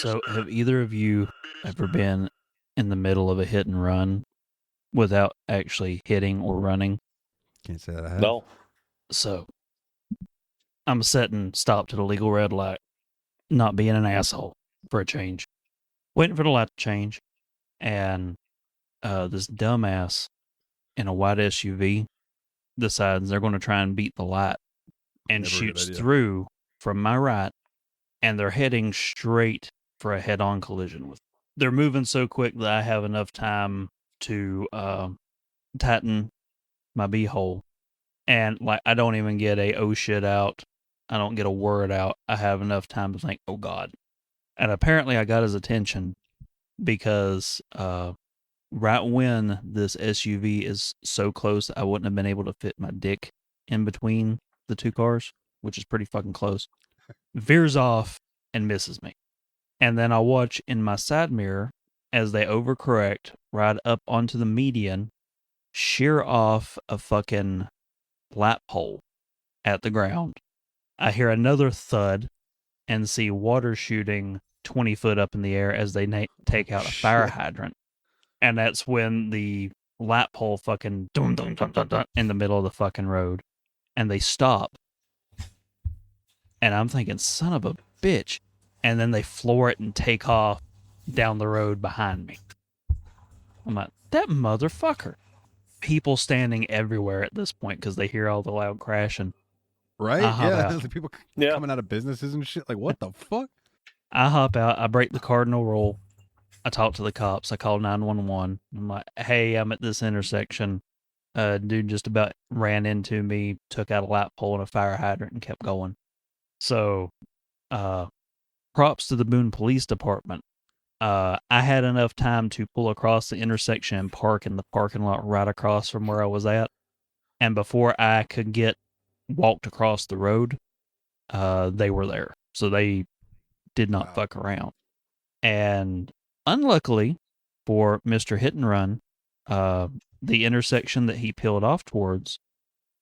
So, have either of you ever been in the middle of a hit and run without actually hitting or running? Can't say that I have. No. So, I'm setting stopped at a legal red light, not being an asshole for a change, waiting for the light to change, and this dumbass in a white SUV decides they're going to try and beat the light and Never a good shoots idea. through from my right, and they're heading straight for a head-on collision with. They're moving so quick that I have enough time to tighten my beehole, and like I don't even get a oh shit out. I don't get a word out. I have enough time to think, oh god. And apparently I got his attention because right when this SUV is so close, I wouldn't have been able to fit my dick in between the two cars, which is pretty fucking close. Veers off and misses me. And then I watch in my side mirror as they overcorrect right up onto the median, shear off a fucking lap pole at the ground. I hear another thud and see water shooting 20 foot up in the air as they take out a fire hydrant. And that's when the lap pole fucking dum, dum, dum, dum, dum, in the middle of the fucking road. And they stop. And I'm thinking, son of a bitch. And then they floor it and take off down the road behind me. I'm like, that motherfucker. People standing everywhere at this point because they hear all the loud crashing. Right? I hop Yeah. out. Like people Yeah. coming out of businesses and shit. Like, what the fuck? I hop out. I break the cardinal rule. I talk to the cops. I call 911. I'm like, hey, I'm at this intersection. Dude just about ran into me, took out a light pole and a fire hydrant and kept going. So, props to the Boone Police Department. I had enough time to pull across the intersection and park in the parking lot right across from where I was at. And before I could get walked across the road, they were there. So they did not fuck around. And unluckily for Mr. Hit and Run, the intersection that he peeled off towards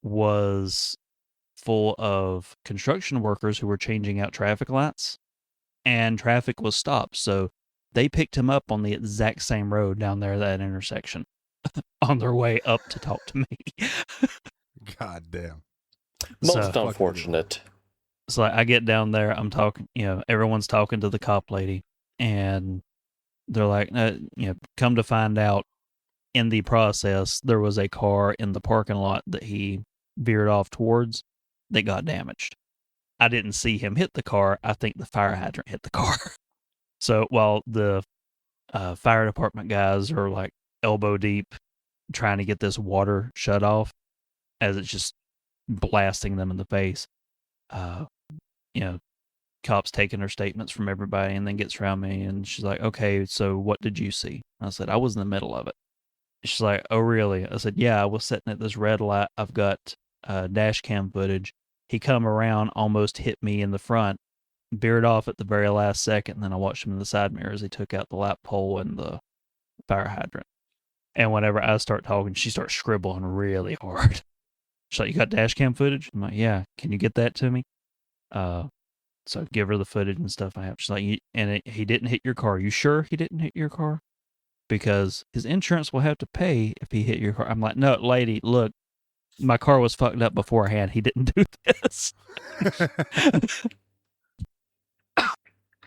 was full of construction workers who were changing out traffic lights, and traffic was stopped. So they picked him up on the exact same road down there, that intersection, on their way up to talk to me. God damn. Most So, unfortunate. so I get down there, I'm talking, everyone's talking to the cop lady, and they're like, come to find out, in the process, there was a car in the parking lot that he veered off towards that got damaged. I didn't see him hit the car. I think the fire hydrant hit the car. So while the fire department guys are like elbow deep trying to get this water shut off as it's just blasting them in the face, cops taking her statements from everybody and then gets around me and she's like, okay, so what did you see? I said, I was in the middle of it. She's like, oh, really? I said, yeah, I was sitting at this red light. I've got dash cam footage. He come around, almost hit me in the front, veered off at the very last second, and then I watched him in the side mirror as he took out the lap pole and the fire hydrant. And whenever I start talking, she starts scribbling really hard. She's like, you got dash cam footage? I'm like, yeah, can you get that to me? So I give her the footage and stuff I have. She's like, he didn't hit your car. You sure he didn't hit your car? Because his insurance will have to pay if he hit your car. I'm like, no, lady, look, my car was fucked up beforehand. He didn't do this.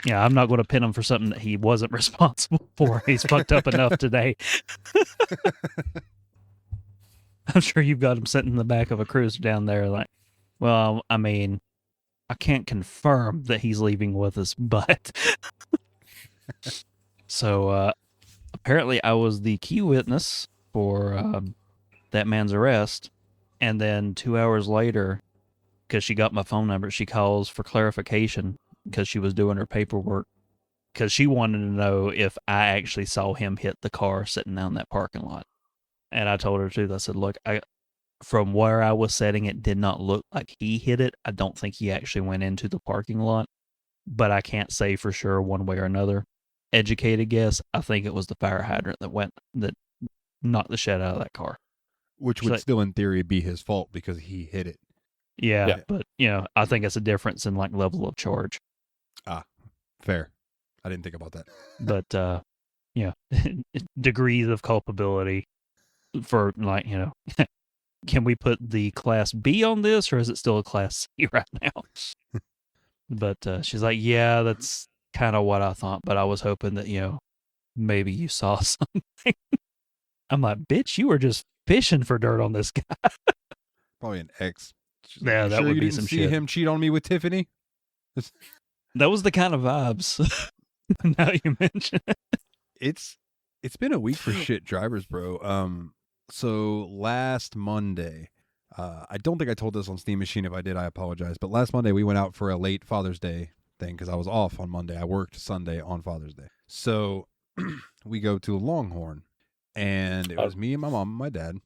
Yeah, I'm not going to pin him for something that he wasn't responsible for. He's fucked up enough today. I'm sure you've got him sitting in the back of a cruiser down there like, well, I mean, I can't confirm that he's leaving with us, but... So, apparently I was the key witness for that man's arrest. And then 2 hours later, because she got my phone number, she calls for clarification because she was doing her paperwork. Because she wanted to know if I actually saw him hit the car sitting down in that parking lot. And I told her too. I said, look, from where I was sitting, it did not look like he hit it. I don't think he actually went into the parking lot. But I can't say for sure one way or another. Educated guess, I think it was the fire hydrant that knocked the shit out of that car. Which would still, in theory, be his fault because he hit it. Yeah, but, I think it's a difference in, like, level of charge. Ah, fair. I didn't think about that. But degrees of culpability for like, can we put the class B on this, or is it still a class C right now? But she's like, yeah, that's kind of what I thought, but I was hoping that, maybe you saw something. I'm like, bitch, you were just fishing for dirt on this guy. Probably an ex. She's Yeah, you that sure would you be didn't some see shit. him cheat on me with Tiffany? That was the kind of vibes. Now you mention it. It's been a week for shit drivers, bro. So last Monday, I don't think I told this on Steam Machine. If I did, I apologize. But last Monday we went out for a late Father's Day thing because I was off on Monday. I worked Sunday on Father's Day. So we go to Longhorn, and it was me and my mom and my dad,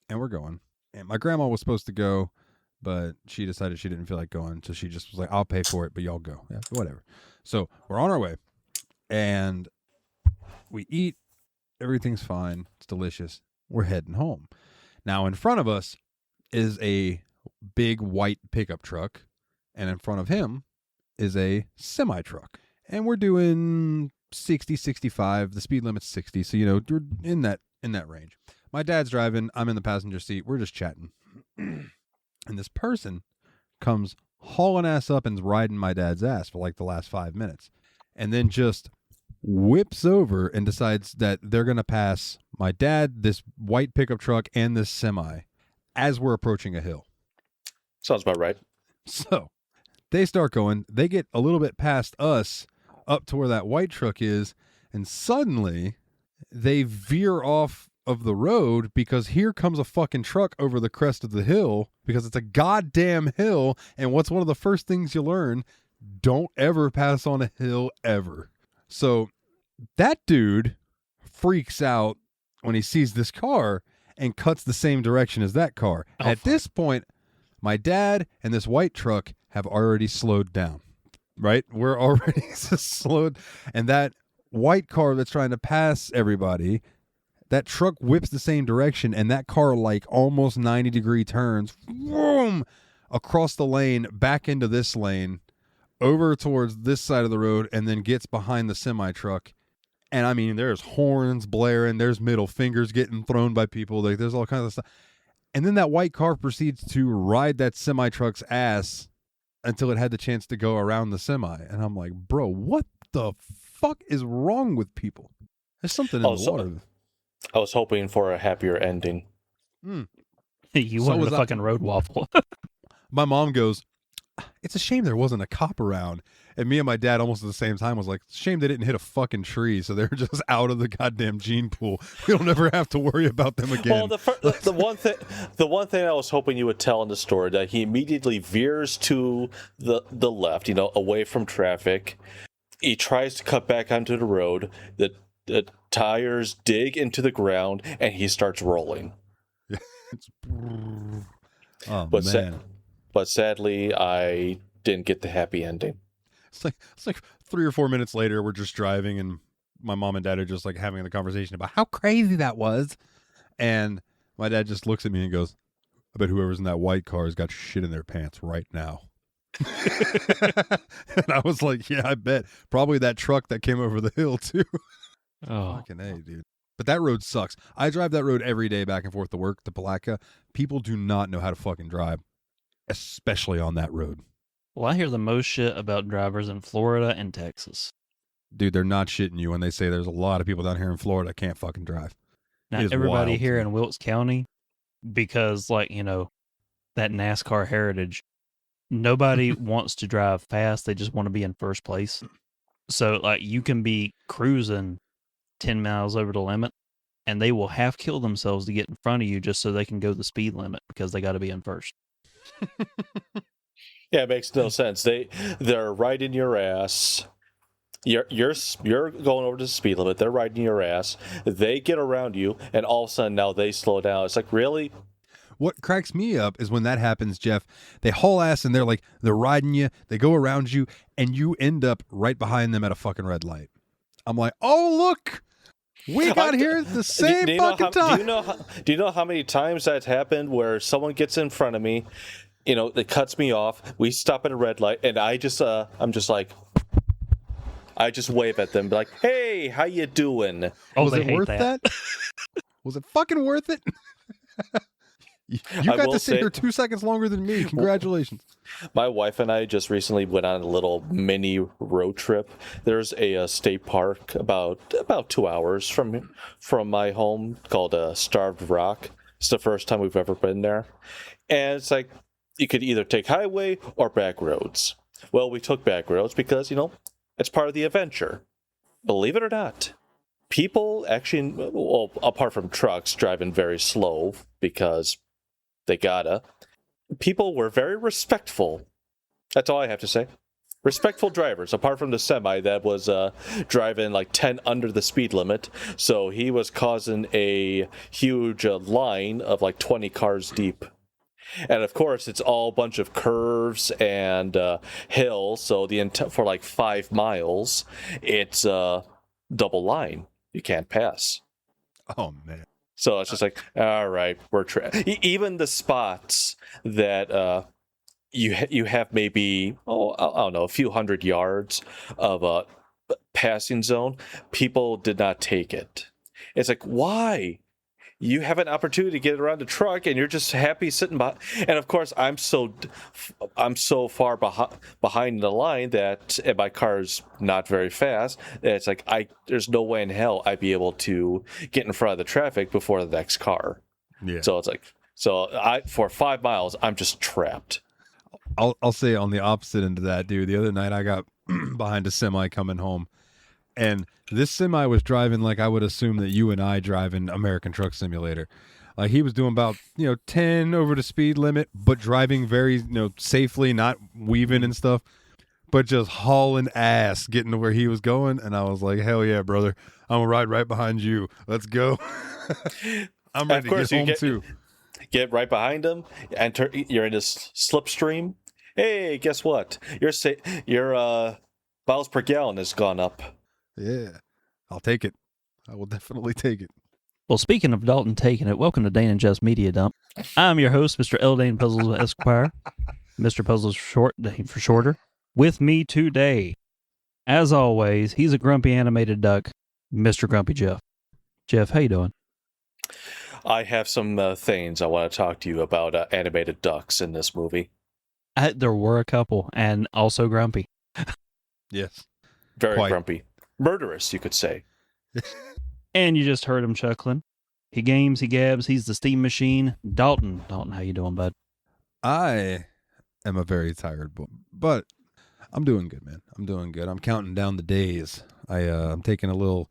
and we're going. And my grandma was supposed to go, but she decided she didn't feel like going, so she just was like, "I'll pay for it, but y'all go." Yeah, whatever. So we're on our way, and we eat. Everything's fine. It's delicious. We're heading home. Now, in front of us is a big white pickup truck, and in front of him is a semi truck. And we're doing 60, 65. The speed limit's 60, so we're in that range. My dad's driving. I'm in the passenger seat. We're just chatting. And this person comes hauling ass up and's riding my dad's ass for like the last 5 minutes. And then just whips over and decides that they're going to pass my dad, this white pickup truck, and this semi as we're approaching a hill. Sounds about right. So they start going. They get a little bit past us up to where that white truck is, and suddenly they veer off of the road because here comes a fucking truck over the crest of the hill because it's a goddamn hill. And what's one of the first things you learn? Don't ever pass on a hill ever. So that dude freaks out when he sees this car and cuts the same direction as that car. At this point, my dad and this white truck have already slowed down, right? We're already slowed. And that white car that's trying to pass everybody, that truck whips the same direction, and that car like almost 90-degree turns, boom, across the lane, back into this lane, over towards this side of the road, and then gets behind the semi-truck. And I mean, there's horns blaring, there's middle fingers getting thrown by people, like there's all kinds of stuff. And then that white car proceeds to ride that semi-truck's ass until it had the chance to go around the semi. And I'm like, bro, what the fuck is wrong with people? There's something in the water. I was hoping for a happier ending. You wanted a fucking road waffle. My mom goes, it's a shame there wasn't a cop around. And me and my dad almost at the same time was like, shame they didn't hit a fucking tree, so they're just out of the goddamn gene pool. We'll never have to worry about them again. Well, the one thing I was hoping you would tell in the story, that he immediately veers to the left, away from traffic. He tries to cut back onto the road. The tires dig into the ground, and he starts rolling. Oh, but man. But sadly, I didn't get the happy ending. It's like 3 or 4 minutes later, we're just driving, and my mom and dad are just like having the conversation about how crazy that was. And my dad just looks at me and goes, I bet whoever's in that white car has got shit in their pants right now. And I was like, yeah, I bet. Probably that truck that came over the hill, too. Oh. Fucking A, dude. But that road sucks. I drive that road every day back and forth to work, to Palatka. People do not know how to fucking drive, especially on that road. Well, I hear the most shit about drivers in Florida and Texas. Dude, they're not shitting you when they say there's a lot of people down here in Florida that can't fucking drive. Not everybody here in Wilkes County, because that NASCAR heritage, nobody wants to drive fast. They just want to be in first place. So you can be cruising 10 miles over the limit, and they will half kill themselves to get in front of you just so they can go the speed limit because they got to be in first. Yeah, it makes no sense. They're riding your ass. You're going over the speed limit. They're riding your ass. They get around you, and all of a sudden now they slow down. It's like, really? What cracks me up is when that happens, Jeff. They haul ass and they're riding you. They go around you, and you end up right behind them at a fucking red light. I'm like, oh look, we got here at the same fucking time. Do you know how many times that's happened where someone gets in front of me? That cuts me off. We stop at a red light, and I'm just like, I just wave at them, be like, "Hey, how you doing?" Oh, Was they it hate worth that. Was it fucking worth it? You I got will to sit say- here 2 seconds longer than me. Congratulations. My wife and I just recently went on a little mini road trip. There's a state park about 2 hours from my home called Starved Rock. It's the first time we've ever been there, and it's like you could either take highway or back roads. Well, we took back roads because it's part of the adventure. Believe it or not, people actually, well, apart from trucks driving very slow because they gotta, people were very respectful. That's all I have to say. Respectful drivers, apart from the semi that was driving like 10 under the speed limit. So he was causing a huge line of like 20 cars deep. And of course, it's all a bunch of curves and hills. So for like 5 miles, it's a double line. You can't pass. Oh man. So it's just like, all right, we're even the spots that you have maybe I don't know, a few hundred yards of a passing zone. People did not take it. It's like, why? You have an opportunity to get around the truck, and you're just happy sitting by. And of course, I'm so far behind the line that and my car's not very fast. It's like there's no way in hell I'd be able to get in front of the traffic before the next car. Yeah. So it's like, for 5 miles, I'm just trapped. I'll say on the opposite end of that, dude. The other night I got behind a semi coming home, and this semi was driving like I would assume that you and I drive in American Truck Simulator. Like he was doing about 10 over the speed limit, but driving very safely, not weaving and stuff, but just hauling ass getting to where he was going. And I was like, hell yeah, brother, I'm gonna ride right behind you. Let's go. I'm ready to get home too. Get right behind him. You're in this slipstream. Hey, guess what? Your miles per gallon has gone up. Yeah, I'll take it. I will definitely take it. Well, speaking of Dalton taking it, welcome to Dane and Jeff's Media Dump. I'm your host, Mr. L. Dane Puzzles Esquire. Mr. Puzzles short, Dane for shorter. With me today, as always, he's a grumpy animated duck, Mr. Grumpy Jeff. Jeff, how you doing? I have some things I want to talk to you about animated ducks in this movie. There were a couple, and also grumpy. Yes. Very Quite. grumpy. Murderous, you could say. And you just heard him chuckling. He games, he gabs, he's the steam machine. Dalton, how you doing, bud? I am a very tired boy, but I'm doing good, man. I'm doing good. I'm counting down the days. I'm taking a little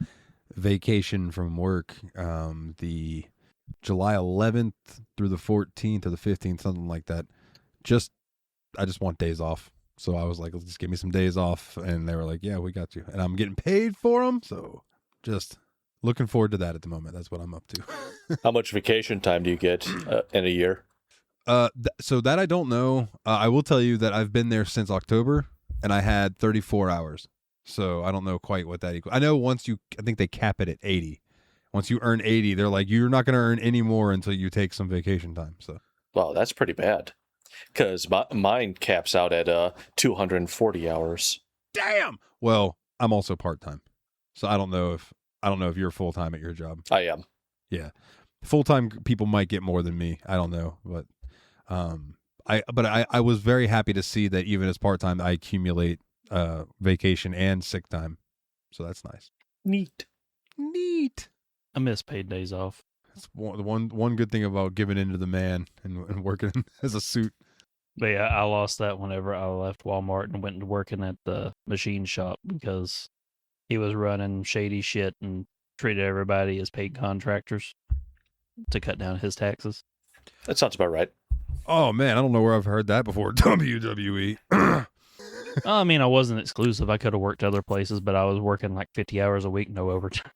vacation from work. The July 11th through the 14th or the 15th, something like that. I just want days off. So I was like, let's just give me some days off. And they were like, yeah, we got you. And I'm getting paid for them. So just looking forward to that at the moment. That's what I'm up to. How much vacation time do you get in a year? So that I don't know. I will tell you that I've been there since October and I had 34 hours. So I don't know quite what that equals. I know I think they cap it at 80. Once you earn 80, they're like, you're not going to earn any more until you take some vacation time. So, Wow, that's pretty bad. Because mine caps out at 240 hours. damn. Well, I'm also part-time. So I don't know if you're full-time at your job. I am. Yeah. Full-time people might get more than me. I don't know, but I was very happy to see that even as part-time I accumulate vacation and sick time. So that's nice. Neat. I miss paid days off. That's one good thing about giving in to the man and working as a suit. But yeah, I lost that whenever I left Walmart and went to working at the machine shop because he was running shady shit and treated everybody as paid contractors to cut down his taxes. That sounds about right. Oh man, I don't know where I've heard that before. WWE. I mean, I wasn't exclusive. I could have worked other places, but I was working like 50 hours a week, no overtime.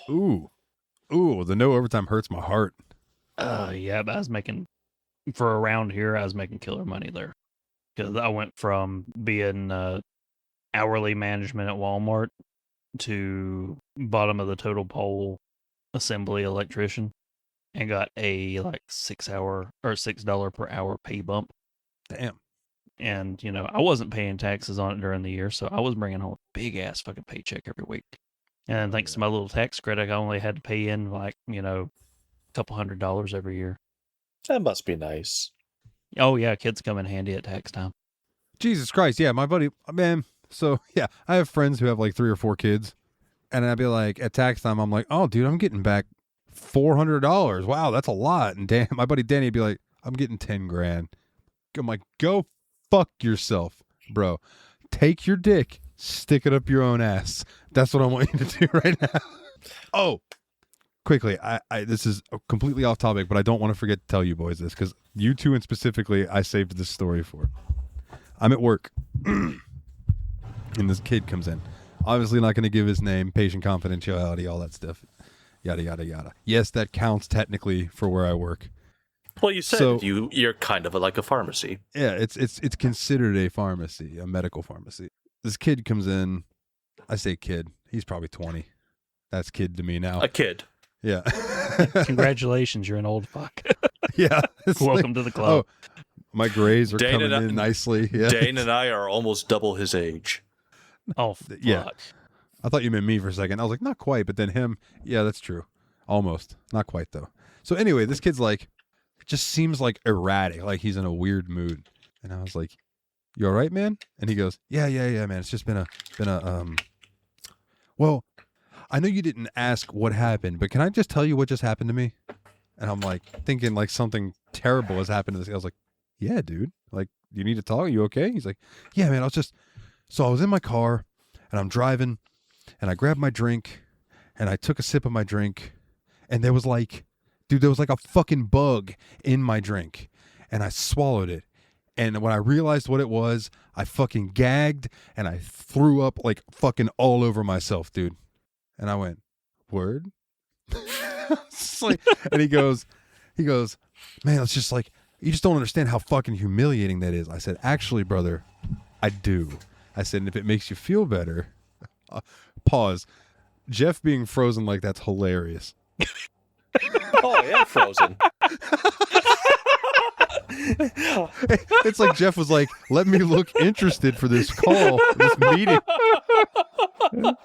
Ooh, the no overtime hurts my heart. Yeah, but I was making, for around here, I was making killer money there. Because I went from being hourly management at Walmart to bottom of the total pole assembly electrician and got a like $6 per hour pay bump. Damn. And, I wasn't paying taxes on it during the year, so I was bringing home a big-ass fucking paycheck every week. And thanks to my little tax credit, I only had to pay in, like, a couple $100 every year. That must be nice. Oh, yeah, kids come in handy at tax time. Jesus Christ, yeah, my buddy, man. So, yeah, I have friends who have like 3 or 4 kids. And I'd be like, at tax time, I'm like, oh, dude, I'm getting back $400. Wow, that's a lot. And my buddy Danny would be like, I'm getting 10 grand. I'm like, go fuck yourself, bro. Take your dick, stick it up your own ass. That's what I want you to do right now. Oh, quickly, I this is completely off topic, but I don't want to forget to tell you boys this, because you two and specifically I saved this story for. I'm at work, and this kid comes in. Obviously not going to give his name, patient confidentiality, all that stuff. Yada, yada, yada. Yes, that counts technically for where I work. Well, you said you're kind of like a pharmacy. Yeah, it's considered a pharmacy, a medical pharmacy. This kid comes in. I say kid. He's probably 20. That's kid to me now. A kid. Yeah. Congratulations, you're an old fuck. Yeah. Welcome to the club. Oh, my grays are Dane coming in nicely. Yeah. Dane and I are almost double his age. Oh, fuck. Yeah. I thought you meant me for a second. I was like, not quite, but then him. Yeah, that's true. Almost. Not quite, though. So anyway, this kid's like, just seems like erratic, like he's in a weird mood. And I was like, you all right, man? And he goes, yeah, man. It's just been a well, I know you didn't ask what happened, but can I just tell you what just happened to me? And I'm like thinking like something terrible has happened to this. I was like, yeah, dude. Like, you need to talk? Are you okay? He's like, yeah, man. I was in my car and I'm driving and I grabbed my drink and I took a sip of my drink and there was like a fucking bug in my drink and I swallowed it. And when I realized what it was, I fucking gagged and I threw up like fucking all over myself, dude. And I went, word? And he goes, man, it's just like, you just don't understand how fucking humiliating that is. I said, actually, brother, I do. I said, and if it makes you feel better, pause. Jeff being frozen like that's hilarious. Oh, I am frozen. It's like Jeff was like, let me look interested for this call, this meeting. I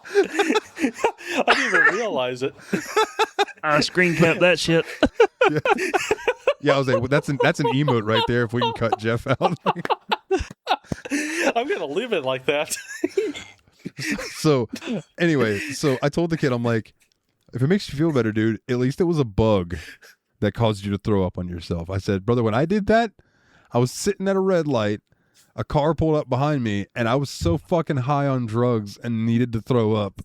didn't even realize it. I screen capped that shit. Yeah, I was like, well, that's an emote right there if we can cut Jeff out. I'm going to leave it like that. So, anyway, so I told the kid, I'm like, if it makes you feel better, dude, at least it was a bug that caused you to throw up on yourself. I said, brother, when I did that, I was sitting at a red light, a car pulled up behind me, and I was so fucking high on drugs and needed to throw up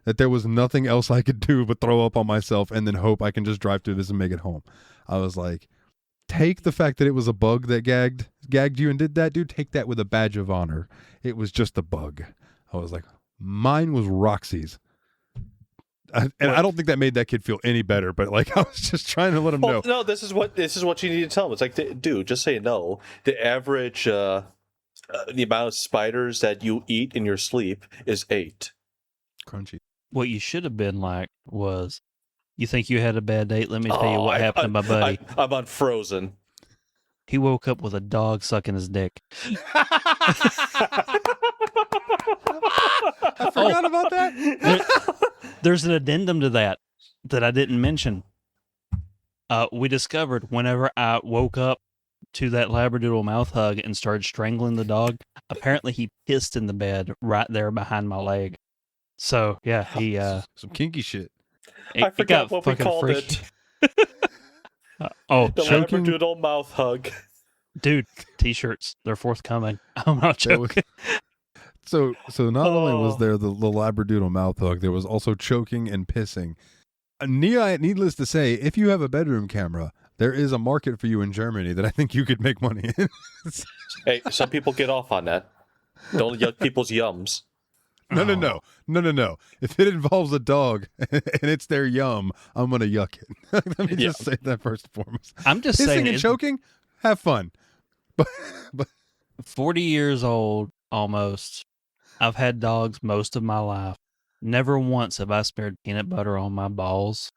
that there was nothing else I could do but throw up on myself and then hope I can just drive through this and make it home. I was like, take the fact that it was a bug that gagged you and did that, dude, take that with a badge of honor. It was just a bug. I was like, mine was Roxy's. I don't think that made that kid feel any better, but like I was just trying to let him know. No, this is what you need to tell him. It's like, dude, just say no. The average, the amount of spiders that you eat in your sleep is 8. Crunchy. What you should have been like was, you think you had a bad date? Let me tell you what happened to my buddy. I'm on Frozen. He woke up with a dog sucking his dick. I forgot about that. There's an addendum to that I didn't mention. We discovered whenever I woke up to that Labradoodle mouth hug and started strangling the dog, apparently he pissed in the bed right there behind my leg. So, yeah, he... some kinky shit. I forgot what we called it. The Labradoodle mouth hug. Dude, t-shirts, they're forthcoming. I'm not joking. So not only was there the Labradoodle mouth hug, there was also choking and pissing. Needless to say, if you have a bedroom camera, there is a market for you in Germany that I think you could make money in. Hey, some people get off on that. Don't yuck people's yums. No. If it involves a dog and it's their yum, I'm going to yuck it. Let me just say that first and foremost. I'm just Pissing saying. and choking, have fun. But 40 years old, almost. I've had dogs most of my life. Never once have I smeared peanut butter on my balls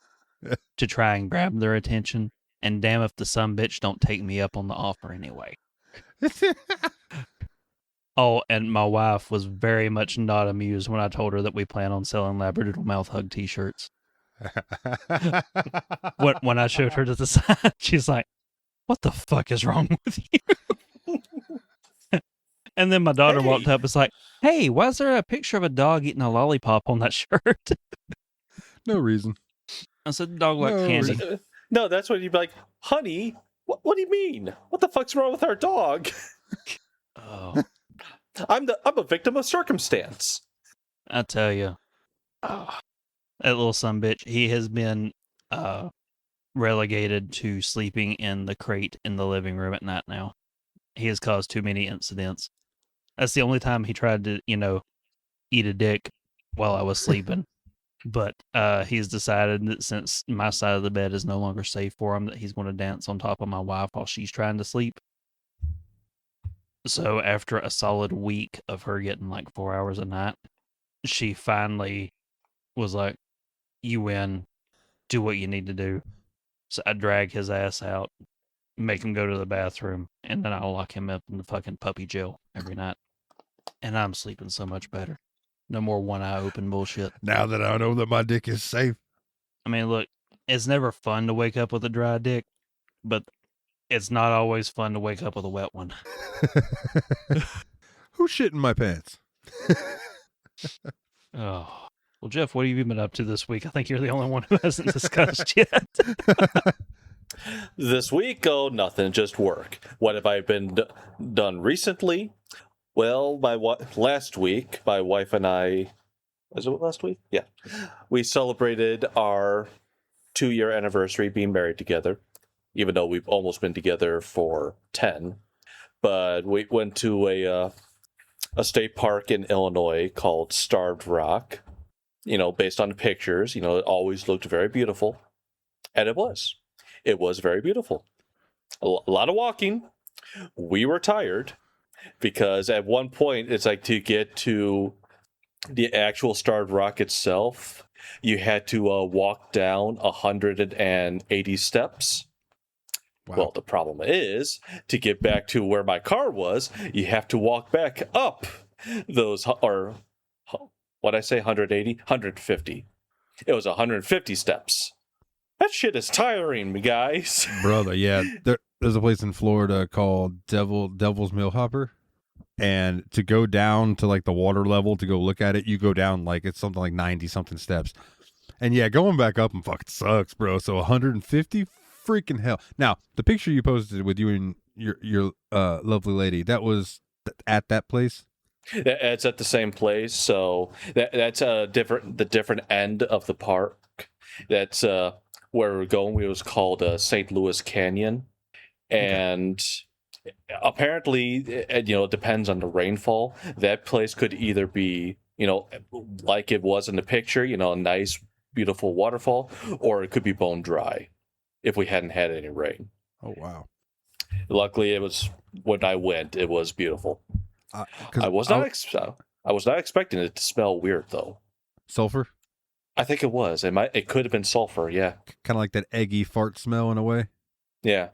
to try and grab their attention. And damn if the sumbitch don't take me up on the offer anyway. Oh, and my wife was very much not amused when I told her that we plan on selling Labradoodle mouth hug T-shirts. When I showed her to the sign, she's like, "What the fuck is wrong with you?" And then my daughter walked up and was like, "Hey, why is there a picture of a dog eating a lollipop on that shirt?" No reason. I said, "Dog like No candy." reason. No, that's when you'd be like, honey, what do you mean? What the fuck's wrong with our dog? Oh, I'm a victim of circumstance. I tell you, that little sumbitch, he has been relegated to sleeping in the crate in the living room at night now. He has caused too many incidents. That's the only time he tried to, eat a dick while I was sleeping. But he's decided that since my side of the bed is no longer safe for him, that he's going to dance on top of my wife while she's trying to sleep. So after a solid week of her getting like 4 hours a night, she finally was like, "You win. Do what you need to do." So I drag his ass out, make him go to the bathroom, and then I'll lock him up in the fucking puppy jail every night. And I'm sleeping so much better. No more one eye open bullshit. Now that I know that my dick is safe. I mean, look, it's never fun to wake up with a dry dick, but it's not always fun to wake up with a wet one. Who's shitting my pants? Oh. Well, Jeff, what have you been up to this week? I think you're the only one who hasn't discussed yet. This week, oh, nothing, just work. What have I been done recently? Well, last week, my wife and I, was it last week? Yeah. We celebrated our 2-year anniversary being married together, even though we've almost been together for 10. But we went to a state park in Illinois called Starved Rock. Based on the pictures, it always looked very beautiful. And it was. It was very beautiful. A lot of walking. We were tired because at one point, it's like to get to the actual Starved Rock itself, you had to walk down 180 steps. Wow. Well, the problem is, to get back to where my car was, you have to walk back up those, or what'd I say, 180? 150. It was 150 steps. That shit is tiring, me guys. Brother, yeah. There's a place in Florida called Devil's Millhopper. And to go down to like the water level to go look at it, you go down like it's something like 90 something steps. And yeah, going back up and fucking sucks, bro. So 150, freaking hell. Now, the picture you posted with you and your lovely lady, that was at that place? It's at the same place, so that's the different end of the park. That's where we're going. It was called St. Louis Canyon, and apparently, it depends on the rainfall. That place could either be, like it was in the picture, a nice, beautiful waterfall, or it could be bone dry if we hadn't had any rain. Oh, wow. Luckily, it was when I went, it was beautiful. I was not expecting it to smell weird though. Sulfur? I think it was. It could have been sulfur. Yeah. Kind of like that eggy fart smell in a way. Yeah.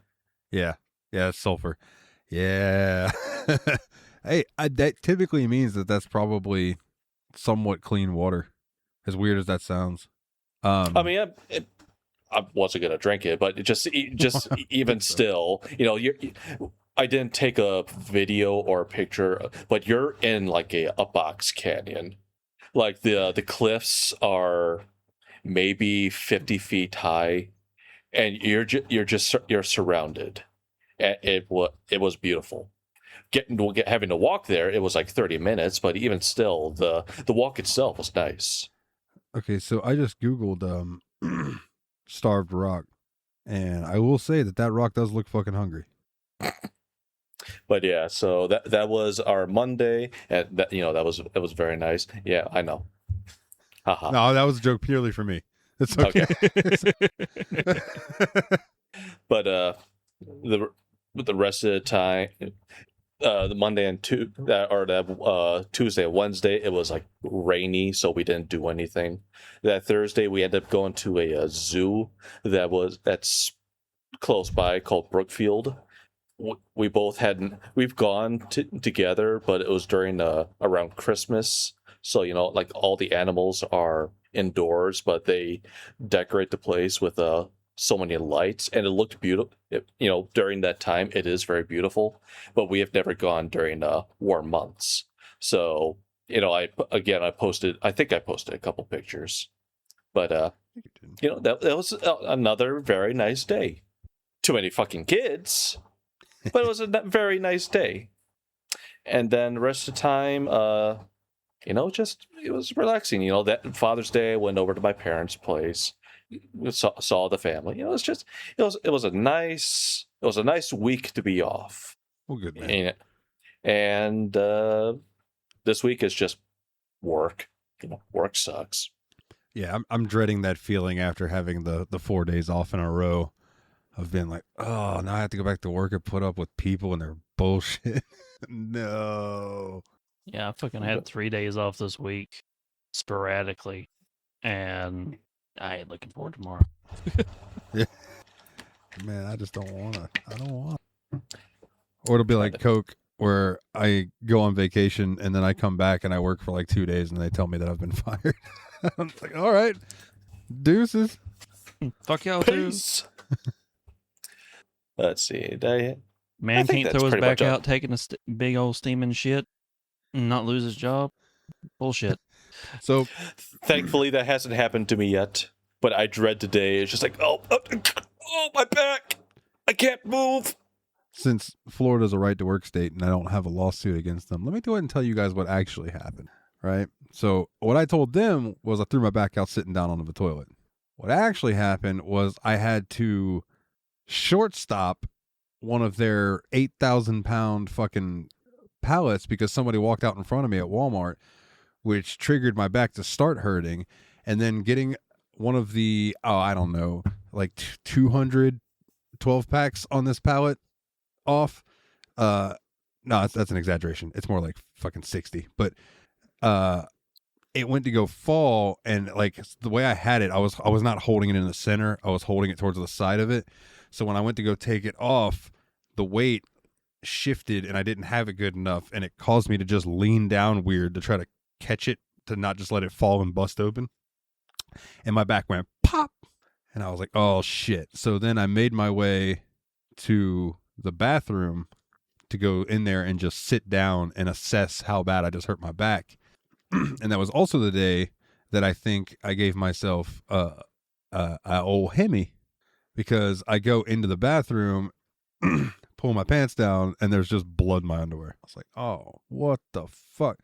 Yeah. Yeah, it's sulfur. Yeah. Hey, that typically means that's probably somewhat clean water. As weird as that sounds. I mean, I wasn't gonna drink it, but just even still, I didn't take a video or a picture, but you're in like a box canyon. Like the cliffs are maybe 50 feet high, and you're surrounded. And it was beautiful. Having to walk there, it was like 30 minutes, but even still, the walk itself was nice. Okay, so I just Googled Starved Rock, and I will say that rock does look fucking hungry. But yeah, so that was our Monday, and that was very nice. Yeah, I know. Haha. No, that was a joke purely for me. It's okay. But the rest of the time, the Monday and Tuesday and Wednesday, it was like rainy, so we didn't do anything. That Thursday, we ended up going to a zoo that's close by called Brookfield. we both hadn't. We've gone together, but it was during around Christmas. So like all the animals are indoors, but they decorate the place with so many lights, and it looked beautiful. During that time, it is very beautiful. But we have never gone during warm months. So I posted. I think I posted a couple pictures, but that was another very nice day. Too many fucking kids, but it was a very nice day. And then the rest of the time, just it was relaxing. That Father's Day, I went over to my parents' place, saw the family. It was a nice week to be off. Well, good man. And this week is just work. Work sucks. Yeah, I'm dreading that feeling after having the 4 days off in a row of being like, oh, now I have to go back to work and put up with people and their bullshit. No. Yeah, I fucking had 3 days off this week, sporadically, and I ain't looking forward to tomorrow. Yeah. Man, I just don't want to. I don't want to. Or it'll be like Coke, where I go on vacation and then I come back and I work for like 2 days and they tell me that I've been fired. I'm like, all right, deuces. Fuck y'all too. Let's see. Man can't throw his back out taking a big old steaming shit and not lose his job. Bullshit. So thankfully that hasn't happened to me yet, but I dread today. It's just like, oh, my back. I can't move. Since Florida's a right to work state and I don't have a lawsuit against them, let me go ahead and tell you guys what actually happened, right? So what I told them was I threw my back out sitting down on the toilet. What actually happened was I had to shortstop one of their 8,000-pound fucking pallets because somebody walked out in front of me at Walmart, which triggered my back to start hurting. And then getting one of the, I don't know, like 200 12-packs on this pallet off. No, that's an exaggeration. It's more like fucking 60. But it went to go fall, and like the way I had it, I was not holding it in the center. I was holding it towards the side of it. So when I went to go take it off, the weight shifted and I didn't have it good enough, and it caused me to just lean down weird to try to catch it, to not just let it fall and bust open. And my back went pop, and I was like, oh shit. So then I made my way to the bathroom to go in there and just sit down and assess how bad I just hurt my back. And that was also the day that I think I gave myself a old Hemi, because I go into the bathroom, pull my pants down, and there's just blood in my underwear. I was like, oh, what the fuck?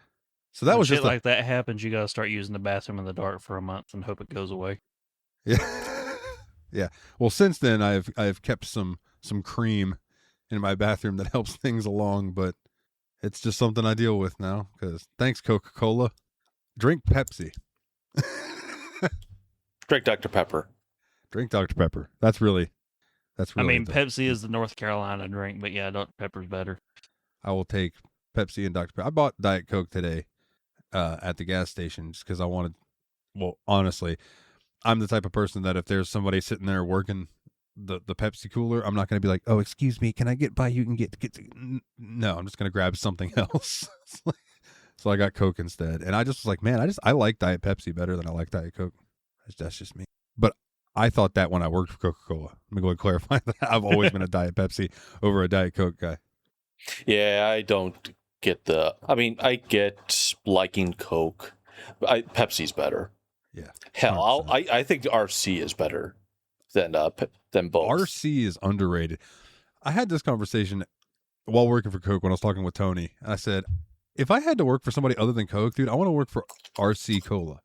So that when was shit just like that happens, you gotta start using the bathroom in the dark for a month and hope it goes away. Yeah. Yeah. Well, since then I've kept some cream in my bathroom that helps things along, but it's just something I deal with now, because thanks, Coca-Cola. Drink Pepsi. Drink Dr. Pepper. Drink Dr. Pepper. That's really I mean, Pepsi is the North Carolina drink, but yeah, Dr. Pepper's better. I will take Pepsi and Dr. Pepper. I bought Diet Coke today at the gas station just because I wanted, well, honestly, I'm the type of person that if there's somebody sitting there working the Pepsi cooler, I'm not going to be like, oh, excuse me, can I get by you and get no, I'm just going to grab something else. So I got Coke instead. And I just was like, man, I like Diet Pepsi better than I like Diet Coke. That's just me. But I thought that when I worked for Coca-Cola. Let me go and clarify that. I've always been a Diet Pepsi over a Diet Coke guy. Yeah, I don't get I get liking Coke. Pepsi's better. Yeah. Hell, I think RC is better than both. RC is underrated. I had this conversation while working for Coke when I was talking with Tony. I said, if I had to work for somebody other than Coke, dude, I want to work for RC Cola.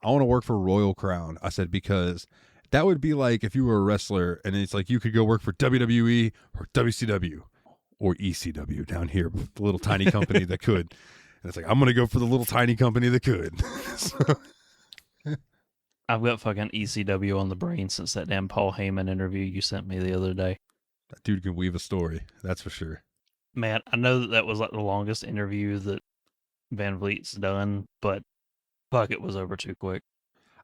I want to work for Royal Crown. I said, because that would be like if you were a wrestler and it's like you could go work for WWE or WCW or ECW down here, the little tiny company that could. And it's like, I'm going to go for the little tiny company that could. I've got fucking ECW on the brain since that damn Paul Heyman interview you sent me the other day. That dude can weave a story, that's for sure. Man, I know that was like the longest interview that Van Vliet's done, but fuck, it was over too quick.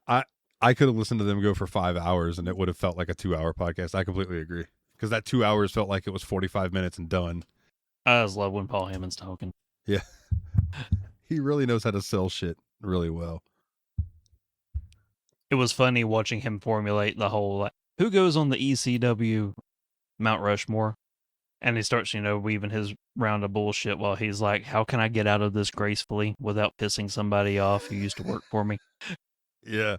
I could have listened to them go for 5 hours and it would have felt like a 2-hour podcast. I completely agree. because that 2 hours felt like it was 45 minutes and done. I just love when Paul Heyman's talking. Yeah. He really knows how to sell shit really well. It was funny watching him formulate the whole, like, who goes on the ECW Mount Rushmore? And he starts, weaving his round of bullshit while he's like, how can I get out of this gracefully without pissing somebody off who used to work for me? Yeah,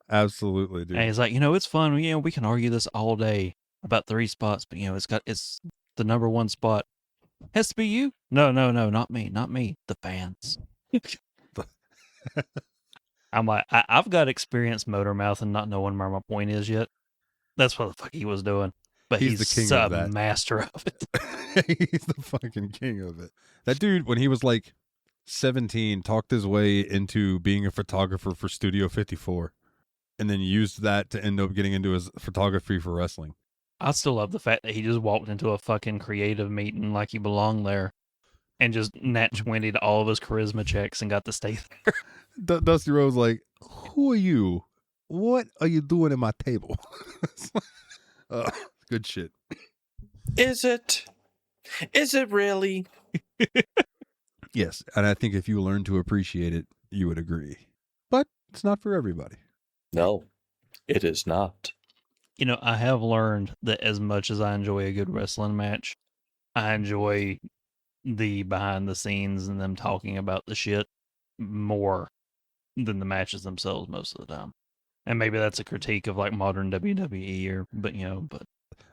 absolutely, dude. And he's like, it's fun. We can argue this all day about 3 spots, but, it's the number 1 spot. Has to be you? No, not me. The fans. I'm like, I've got experience motor mouth and not knowing where my point is yet. That's what the fuck he was doing. But he's the king a of that. master of it. He's the fucking king of it. That dude, when he was like 17, talked his way into being a photographer for Studio 54 and then used that to end up getting into his photography for wrestling. I still love the fact that he just walked into a fucking creative meeting like he belonged there and just natch-windied all of his charisma checks and got to stay there. Dusty Rhodes like, who are you? What are you doing at my table? Good shit. Is it? Is it really? Yes, and I think if you learn to appreciate it, you would agree. But it's not for everybody. No, it is not. I have learned that as much as I enjoy a good wrestling match, I enjoy the behind the scenes and them talking about the shit more than the matches themselves most of the time. And maybe that's a critique of like modern WWE but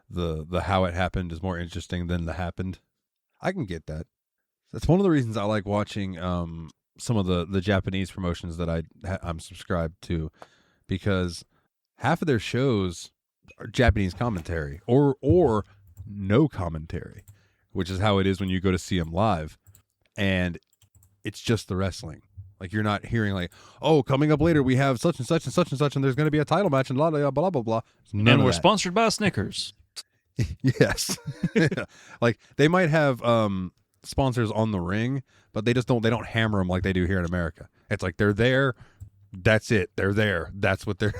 the how it happened is more interesting than the happened. I can get that. That's one of the reasons I like watching some of the Japanese promotions that I'm subscribed to, because half of their shows are Japanese commentary or no commentary, which is how it is when you go to see them live, and it's just the wrestling. Like, you're not hearing like, oh, coming up later we have such and such and such and such, and there's going to be a title match and blah blah blah blah blah. And we're sponsored by Snickers. Yes. Like, they might have sponsors on the ring, but they don't hammer them like they do here in America. It's like they're there, that's it. They're there. That's what they're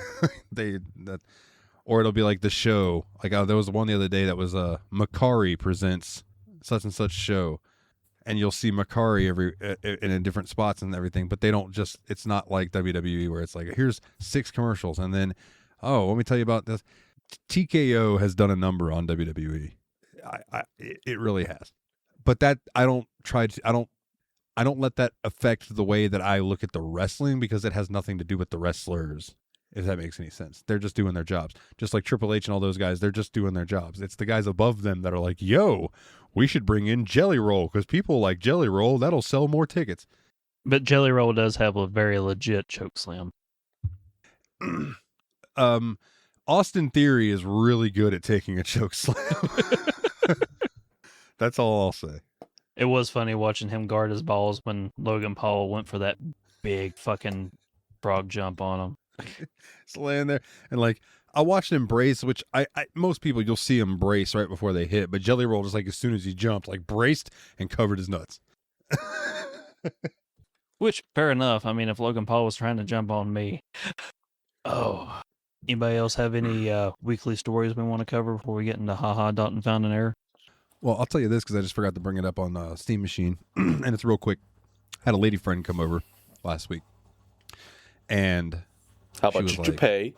or it'll be like the show. Like, there was one the other day that was Macari presents such and such show, and you'll see Macari in different spots and everything, but they don't just, it's not like WWE where it's like, here's 6 commercials and then, oh, let me tell you about this. TKO has done a number on WWE. It really has. But that I don't let that affect the way that I look at the wrestling, because it has nothing to do with the wrestlers, if that makes any sense. They're just doing their jobs. Just like Triple H and all those guys, they're just doing their jobs. It's the guys above them that are like, yo, we should bring in Jelly Roll because people like Jelly Roll. That'll sell more tickets. But Jelly Roll does have a very legit choke slam. Austin Theory is really good at taking a choke slam. That's all I'll say. It was funny watching him guard his balls when Logan Paul went for that big fucking frog jump on him. It's laying there, and like, I watched him brace, which I most people, you'll see him brace right before they hit, but Jelly Roll, just like as soon as he jumped, like braced and covered his nuts. Which, fair enough. I mean, if Logan Paul was trying to jump on me. Oh. Anybody else have any weekly stories we want to cover before we get into haha dot and found an error? Well, I'll tell you this because I just forgot to bring it up on Steam Machine, and it's real quick. I had a lady friend come over last week, and how much did you pay?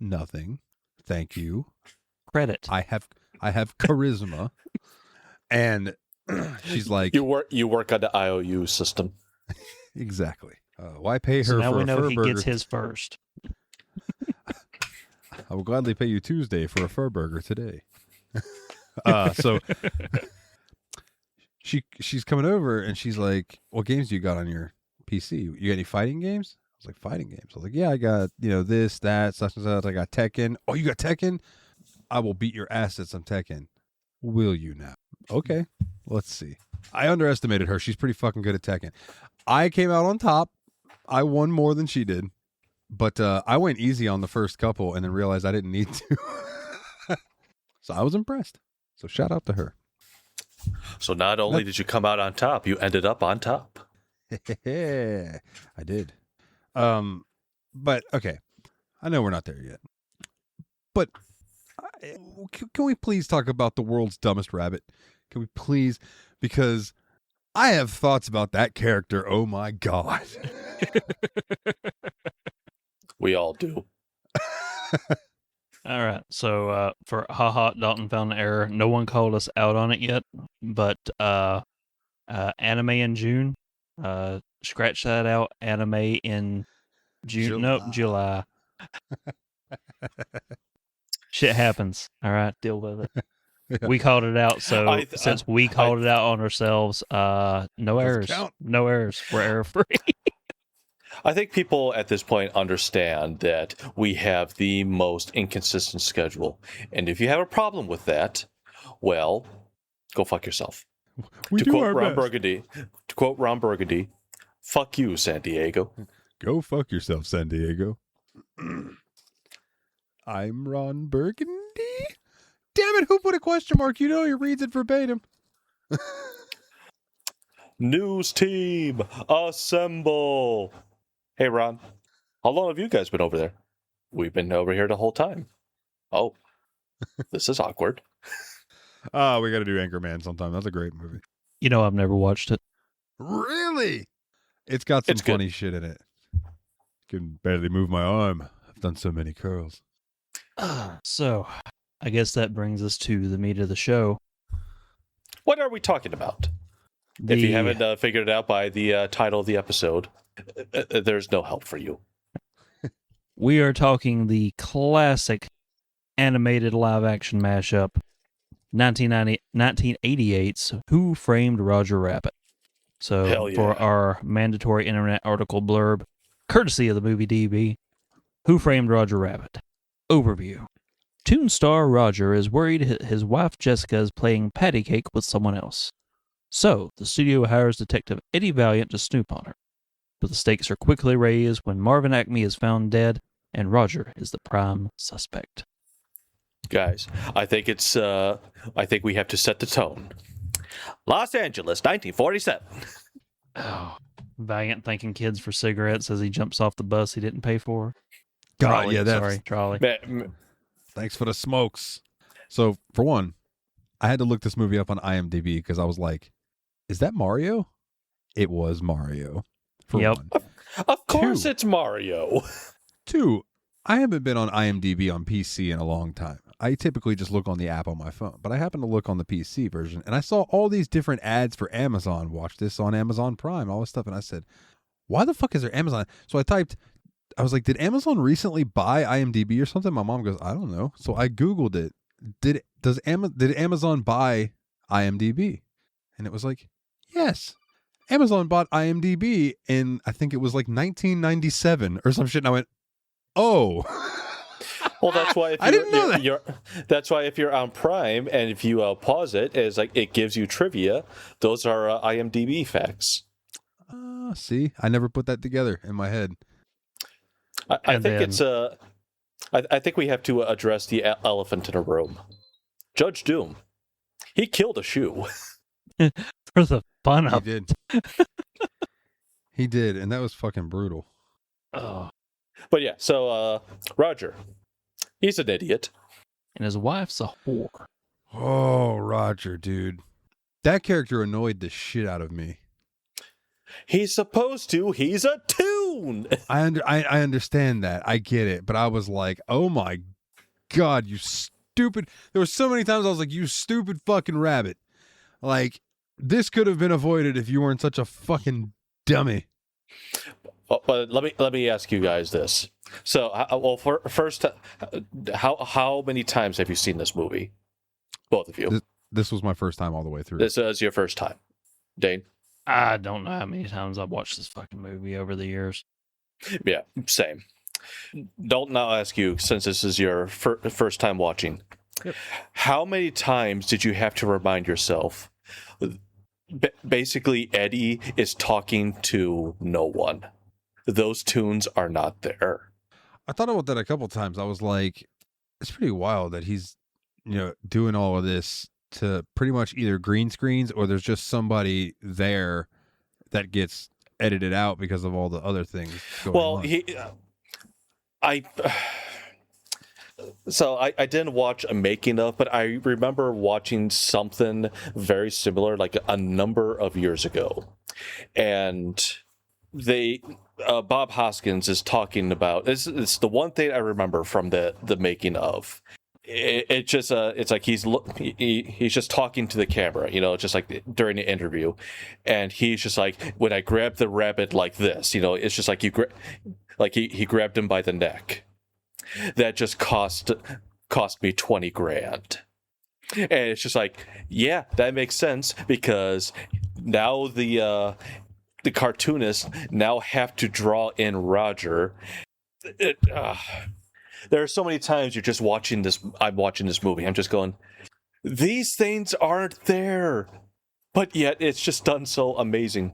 Nothing, thank you. Credit. I have charisma, and she's like, you work on the IOU system. Exactly. Why pay her so now for we a know fur he burger? Gets his first. I will gladly pay you Tuesday for a fur burger today. So she's coming over and she's like, what games do you got on your PC? You got any fighting games? I was like, fighting games? I was like, yeah, I got, this, that, such and such. I got Tekken. Oh, you got Tekken? I will beat your ass at some Tekken. Will you now? Okay, let's see. I underestimated her. She's pretty fucking good at Tekken. I came out on top. I won more than she did. But I went easy on the first couple and then realized I didn't need to. So I was impressed. So shout out to her. So not only did you come out on top, you ended up on top. I did. But okay. I know we're not there yet. But Can we please talk about the world's dumbest rabbit? Can we please? Because I have thoughts about that character. Oh my god. We all do. All right. So for haha, Dalton found an error. No one called us out on it yet, but anime in June. Scratch that out. Anime in June. Nope, July. Shit happens. All right, deal with it. Yeah. We called it out, so since we called it out on ourselves, no errors. Count. No errors. We're error free. I think people at this point understand that we have the most inconsistent schedule. And if you have a problem with that, well, go fuck yourself. We to do quote our Ron best. Burgundy, to quote Ron Burgundy, fuck you, San Diego. Go fuck yourself, San Diego. I'm Ron Burgundy. Damn it, who put a question mark? You know he reads it verbatim. News team, assemble. Hey, Ron, how long have you guys been over there? We've been over here the whole time. Oh, this is awkward. We got to do Anchorman sometime. That's a great movie. You know, I've never watched it. Really? It's got some It's good. funny shit in it. Can barely move my arm. I've done so many curls. So, I guess that brings us to the meat of the show. What are we talking about? If you haven't figured it out by the title of the episode, there's no help for you. We are talking the classic animated live-action mashup, 1988's Who Framed Roger Rabbit. So, Hell yeah. for our mandatory internet article blurb, courtesy of the movie DB, Who Framed Roger Rabbit? Overview. Toon star Roger is worried his wife Jessica is playing patty cake with someone else. So, the studio hires Detective Eddie Valiant to snoop on her. But the stakes are quickly raised when Marvin Acme is found dead and Roger is the prime suspect. Guys, I think we have to set the tone. Los Angeles, 1947. Oh, Valiant thanking kids for cigarettes as he jumps off the bus he didn't pay for. God, Trolley, yeah, that's... sorry, trolley. Thanks for the smokes. So, for one, I had to look this movie up on IMDb because I was like, is that Mario? It was Mario. For Yep. one. Of course Two. it's Mario. Two, I haven't been on IMDb on PC in a long time. I typically just look on the app on my phone, but I happened to look on the PC version, and I saw all these different ads for Amazon. Watch this on Amazon Prime, all this stuff, and I said, why the fuck is there Amazon? So I was like, did Amazon recently buy IMDb or something? My mom goes, I don't know. So I Googled it. Did Amazon buy IMDb? And it was like, yes. Amazon bought IMDb in, I think it was like 1997 or some shit. And I went, oh. Well, that's why if I didn't know that. That's why if you're on Prime and if you pause it, it's like it gives you trivia. Those are IMDb facts. See, I never put that together in my head. I think we have to address the elephant in the room. Judge Doom. He killed a shoe. For the fun He of did. He did, and that was fucking brutal. Oh. But yeah, so Roger, he's an idiot. And his wife's a whore. Oh, Roger, dude. That character annoyed the shit out of me. He's supposed to. He's a toon. I understand that. I get it. But I was like, oh my God, you stupid. There were so many times I was like, you stupid fucking rabbit. Like, this could have been avoided if you weren't such a fucking dummy. But let me ask you guys this. So, first, how many times have you seen this movie? Both of you. This was my first time all the way through. This is your first time. Dane? I don't know how many times I've watched this fucking movie over the years. Yeah, same. Dalton, I'll ask you, since this is your first time watching, Yep. How many times did you have to remind yourself? Basically, Eddie is talking to no one. Those tunes are not there. I thought about that a couple times. I was like, it's pretty wild that he's, doing all of this to pretty much either green screens or there's just somebody there that gets edited out because of all the other things going on. So I didn't watch a making of, but I remember watching something very similar like a number of years ago. And they Bob Hoskins is talking about it's the one thing I remember from the making of. It's like he's just talking to the camera, just like during the interview, and he's just like, when I grabbed the rabbit like this, it's just like he grabbed him by the neck. That just cost me $20,000. And it's just like, yeah, that makes sense, because now the cartoonists now have to draw in Roger. There are so many times you're just watching this. I'm watching this movie. I'm just going, these things aren't there, but yet it's just done so amazingly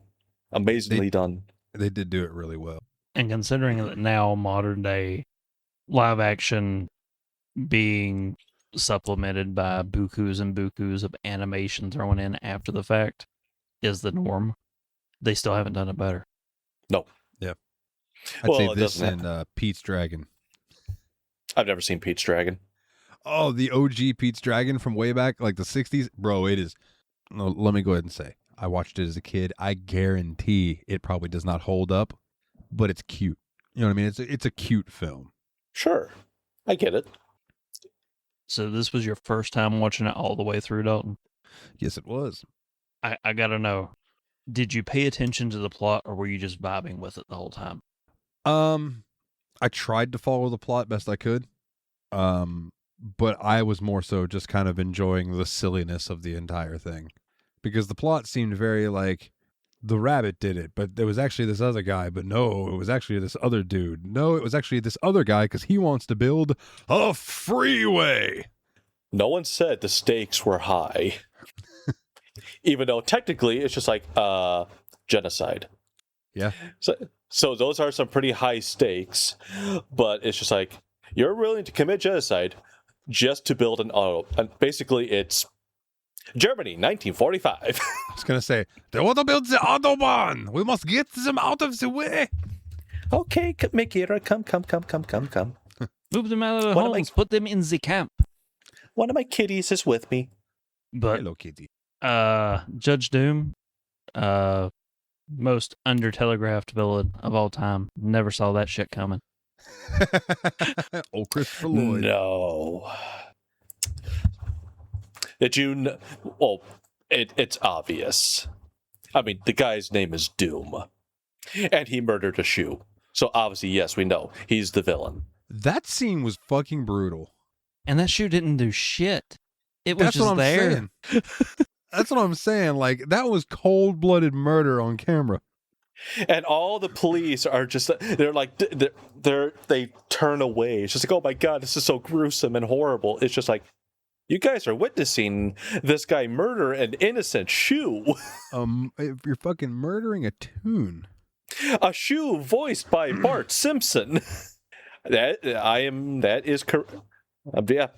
done. They did do it really well. And considering that now modern day live action being supplemented by bukus and bukus of animation thrown in after the fact is the norm, they still haven't done it better. No. Yeah. I'd say this and Pete's Dragon. I've never seen Pete's Dragon. Oh, the OG Pete's Dragon from way back, like the 60s? Bro, it is. No, let me go ahead and say, I watched it as a kid. I guarantee it probably does not hold up, but it's cute. You know what I mean? It's a cute film. Sure. I get it. So this was your first time watching it all the way through, Dalton? Yes, it was. I gotta know, did you pay attention to the plot, or were you just vibing with it the whole time? I tried to follow the plot best I could, but I was more so just kind of enjoying the silliness of the entire thing, because the plot seemed very like, the rabbit did it, but there was actually this other guy, but no, it was actually this other dude. No, it was actually this other guy because he wants to build a freeway. No one said the stakes were high. Even though technically it's just like genocide. Yeah. So those are some pretty high stakes, but it's just like, you're willing to commit genocide just to build an auto. And basically it's Germany, 1945. I was going to say, they want to build the Autobahn. We must get them out of the way. Okay, Mickey, come. Move them out of the homes, put them in the camp. One of my kitties is with me. But hello, kitty. Judge Doom, most under-telegraphed villain of all time. Never saw that shit coming. Oh, Christopher Lloyd. No. Did you know? Well, it's obvious. I mean, the guy's name is Doom, and he murdered a shoe. So obviously, yes, we know he's the villain. That scene was fucking brutal. And that shoe didn't do shit. It was just there. Saying. That's what I'm saying. Like, that was cold-blooded murder on camera. And all the police are just, they're like, they turn away. It's just like, oh my God, this is so gruesome and horrible. It's just like, you guys are witnessing this guy murder an innocent shoe. If you're fucking murdering a tune. A shoe voiced by Bart Simpson. That is correct. Yeah,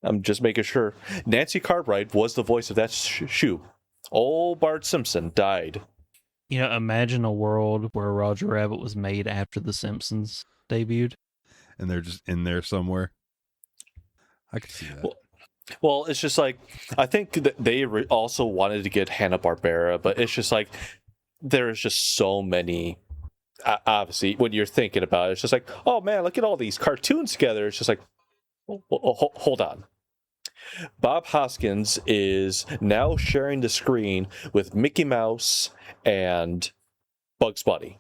I'm just making sure. Nancy Cartwright was the voice of that shoe. Old Bart Simpson died. You know, imagine a world where Roger Rabbit was made after The Simpsons debuted. And they're just in there somewhere. I could see that. Well, it's just like, I think that they also wanted to get Hanna-Barbera, but it's just like, there's just so many. Obviously, when you're thinking about it, it's just like, oh man, look at all these cartoons together. It's just like, hold on. Bob Hoskins is now sharing the screen with Mickey Mouse and Bugs Bunny.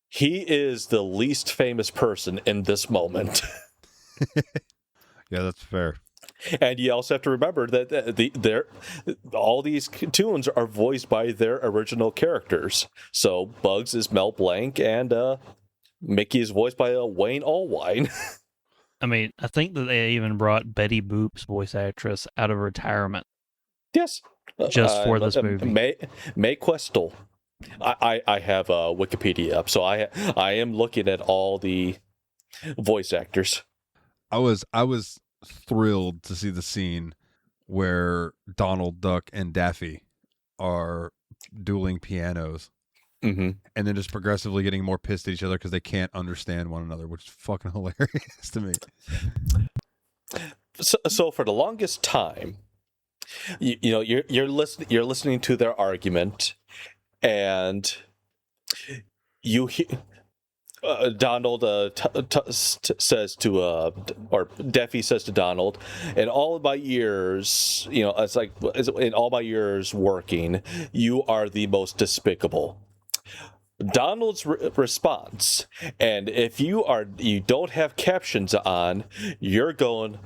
He is the least famous person in this moment. Yeah, that's fair. And you also have to remember that all these cartoons are voiced by their original characters. So Bugs is Mel Blanc, and Mickey is voiced by Wayne Allwine. I mean, I think that they even brought Betty Boop's voice actress out of retirement. Yes. Just for this movie. Mae Questel. I have Wikipedia up, so I am looking at all the voice actors. I was thrilled to see the scene where Donald Duck and Daffy are dueling pianos. Mm-hmm. And then just progressively getting more pissed at each other because they can't understand one another, which is fucking hilarious to me. So for the longest time, you're listening to their argument, and you hear Donald says to or Deafy says to Donald, in all of my years, it's like in all my years working, you are the most despicable. Donald's response, and if you don't have captions on, you're going,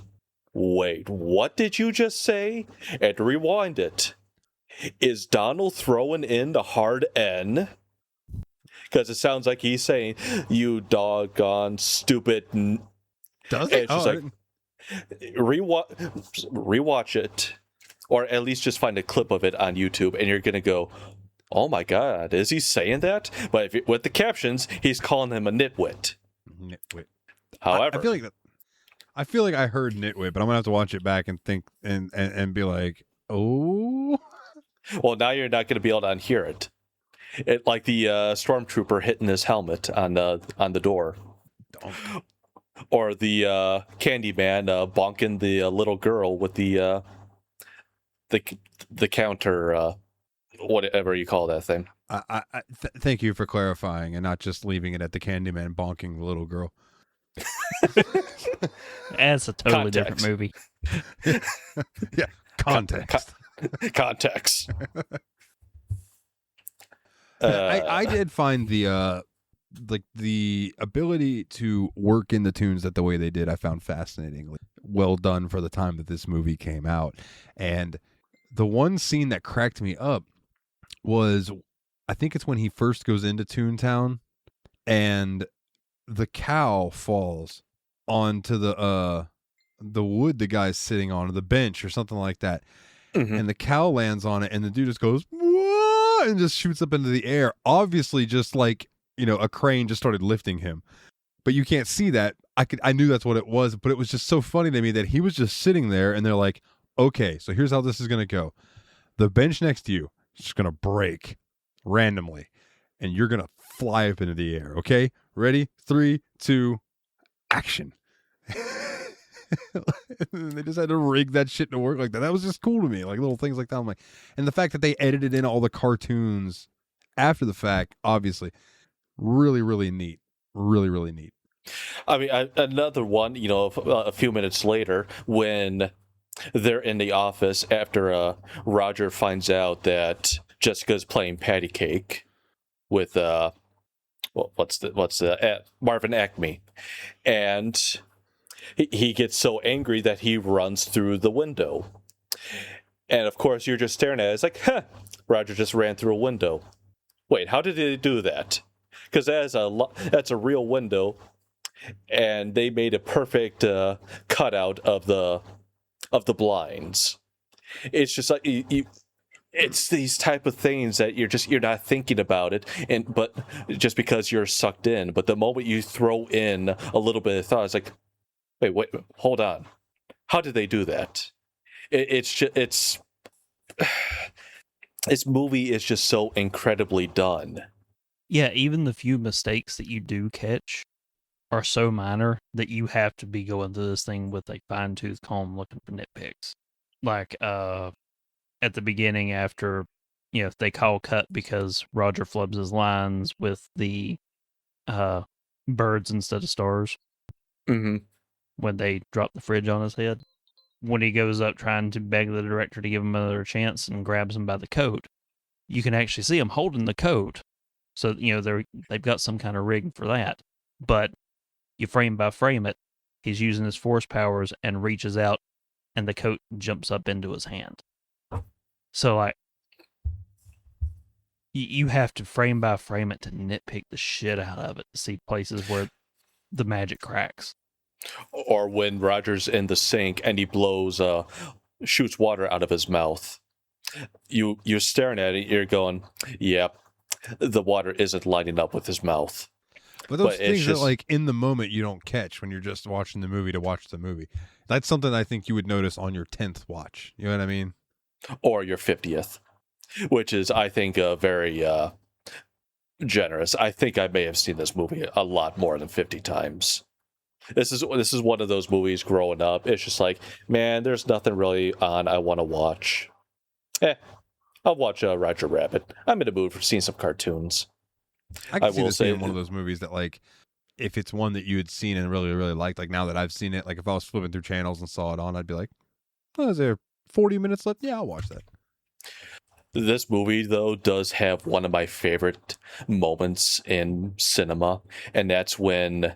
wait, what did you just say? And rewind it. Is Donald throwing in the hard N? Because it sounds like he's saying, you doggone stupid. Does it? It's just rewatch it, or at least just find a clip of it on YouTube, and you're going to go, oh my God, is he saying that? But with the captions, he's calling him a nitwit. Nitwit. However, I feel like I heard nitwit, but I'm gonna have to watch it back and think and be like, oh. Well, now you're not going to be able to unhear it. It like the stormtrooper hitting his helmet on the door, or the Candyman bonking the little girl with the counter, whatever you call that thing. Thank you for clarifying and not just leaving it at the Candyman bonking the little girl. That's a totally different movie. Yeah, context. Context. I did find the ability to work in the tunes that the way they did, I found fascinating. Well done for the time that this movie came out. And the one scene that cracked me up was, I think it's when he first goes into Toontown and the cow falls onto the wood the guy's sitting on, or the bench or something like that. Mm-hmm. And the cow lands on it, and the dude just goes, whoa, and just shoots up into the air. Obviously, just like, a crane just started lifting him. But you can't see that. I knew that's what it was, but it was just so funny to me that he was just sitting there, and they're like, okay, so here's how this is going to go. The bench next to you is just going to break randomly, and you're going to fly up into the air, okay? Ready? 3, 2, action. And they just had to rig that shit to work like that. That was just cool to me, like little things like that. I'm like, and the fact that they edited in all the cartoons after the fact, obviously, really, really neat. Really, really neat. I mean, another one, a few minutes later, when they're in the office after Roger finds out that Jessica's playing patty cake with Marvin Acme, and he gets so angry that he runs through the window. And of course, you're just staring at it. It's like, Roger just ran through a window. Wait, how did he do that? Because that's a real window, and they made a perfect cutout of the blinds. It's just like it's these type of things that you're not thinking about it, but just because you're sucked in. But the moment you throw in a little bit of thought, it's like, wait, hold on. How did they do that? This movie is just so incredibly done. Yeah, even the few mistakes that you do catch are so minor that you have to be going through this thing with a fine-tooth comb looking for nitpicks. Like at the beginning, after they call cut because Roger flubs his lines with the birds instead of stars. Mm-hmm. When they drop the fridge on his head. When he goes up trying to beg the director to give him another chance and grabs him by the coat, you can actually see him holding the coat. So, they've got some kind of rig for that. But you frame by frame it, he's using his force powers and reaches out, and the coat jumps up into his hand. So, like, you have to frame by frame it to nitpick the shit out of it to see places where the magic cracks. Or when Roger's in the sink and he shoots water out of his mouth. You're staring at it, you're going, yep, the water isn't lining up with his mouth. But those things that, like, in the moment you don't catch when you're just watching the movie to watch the movie. That's something I think you would notice on your 10th watch. You know what I mean? Or your 50th, which is, I think, very generous. I think I may have seen this movie a lot more than 50 times. This is one of those movies growing up. It's just like, man, there's nothing really on I want to watch. I'll watch Roger Rabbit. I'm in the mood for seeing some cartoons. I can see will this say- being one of those movies that, like, if it's one that you had seen and really, really liked, like now that I've seen it, like if I was flipping through channels and saw it on, I'd be like, oh, is there 40 minutes left? Yeah, I'll watch that. This movie, though, does have one of my favorite moments in cinema, and that's when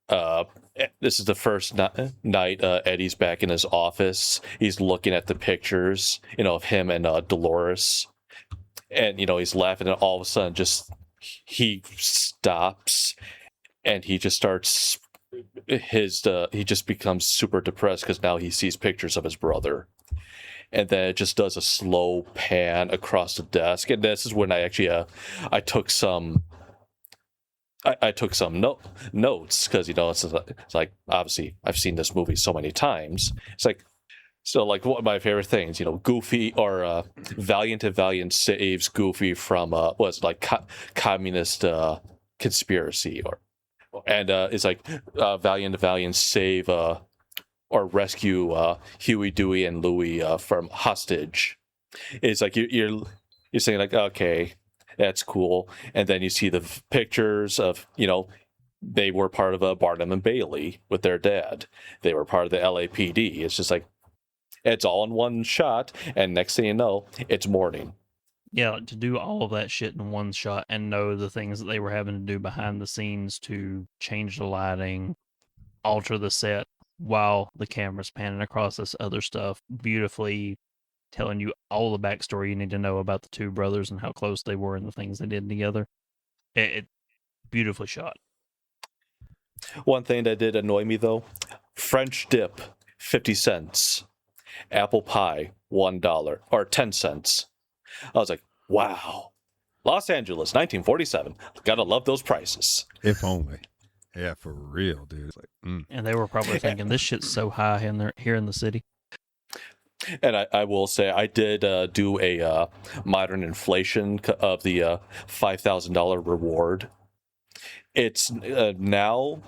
this is the first night Eddie's back in his office. He's looking at the pictures, of him and Dolores, and he's laughing, and all of a sudden he stops and he just starts he just becomes super depressed because now he sees pictures of his brother. And then it just does a slow pan across the desk, and this is when I actually I took some notes because it's like obviously I've seen this movie so many times. It's like, so like one of my favorite things, Goofy or Valiant and Valiant saves Goofy from communist conspiracy, and it's like Valiant and Valiant save or rescue Huey, Dewey, and Louie from hostage. It's like you're saying like, okay, that's cool, and then you see the pictures of they were part of Barnum and Bailey with their dad. They were part of the LAPD. It's just like it's all in one shot, and next thing you know, it's morning. Yeah, like, to do all of that shit in one shot and know the things that they were having to do behind the scenes to change the lighting, alter the set while the camera's panning across this other stuff, beautifully telling you all the backstory you need to know about the two brothers and how close they were and the things they did together. It beautifully shot. One thing that did annoy me though, French dip, 50 cents. Apple pie, $1 or 10 cents. I was like, wow. Los Angeles, 1947. Gotta love those prices. If only. Yeah, for real, dude. It's like, And they were probably thinking, this shit's so high here in the city. And I will say, I did do a modern inflation of the $5,000 reward. It's now,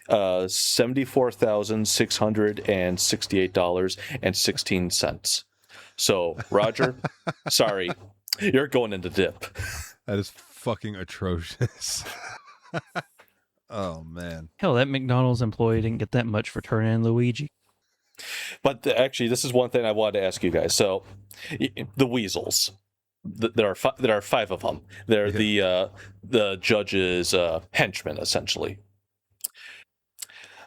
$74,668.16. So, Roger, sorry, you're going into dip. that is fucking atrocious. Oh, man. Hell, that McDonald's employee didn't get that much for turning in Luigi. But actually, this is one thing I wanted to ask you guys. So, the weasels. There are five of them. They're the judge's henchmen, essentially.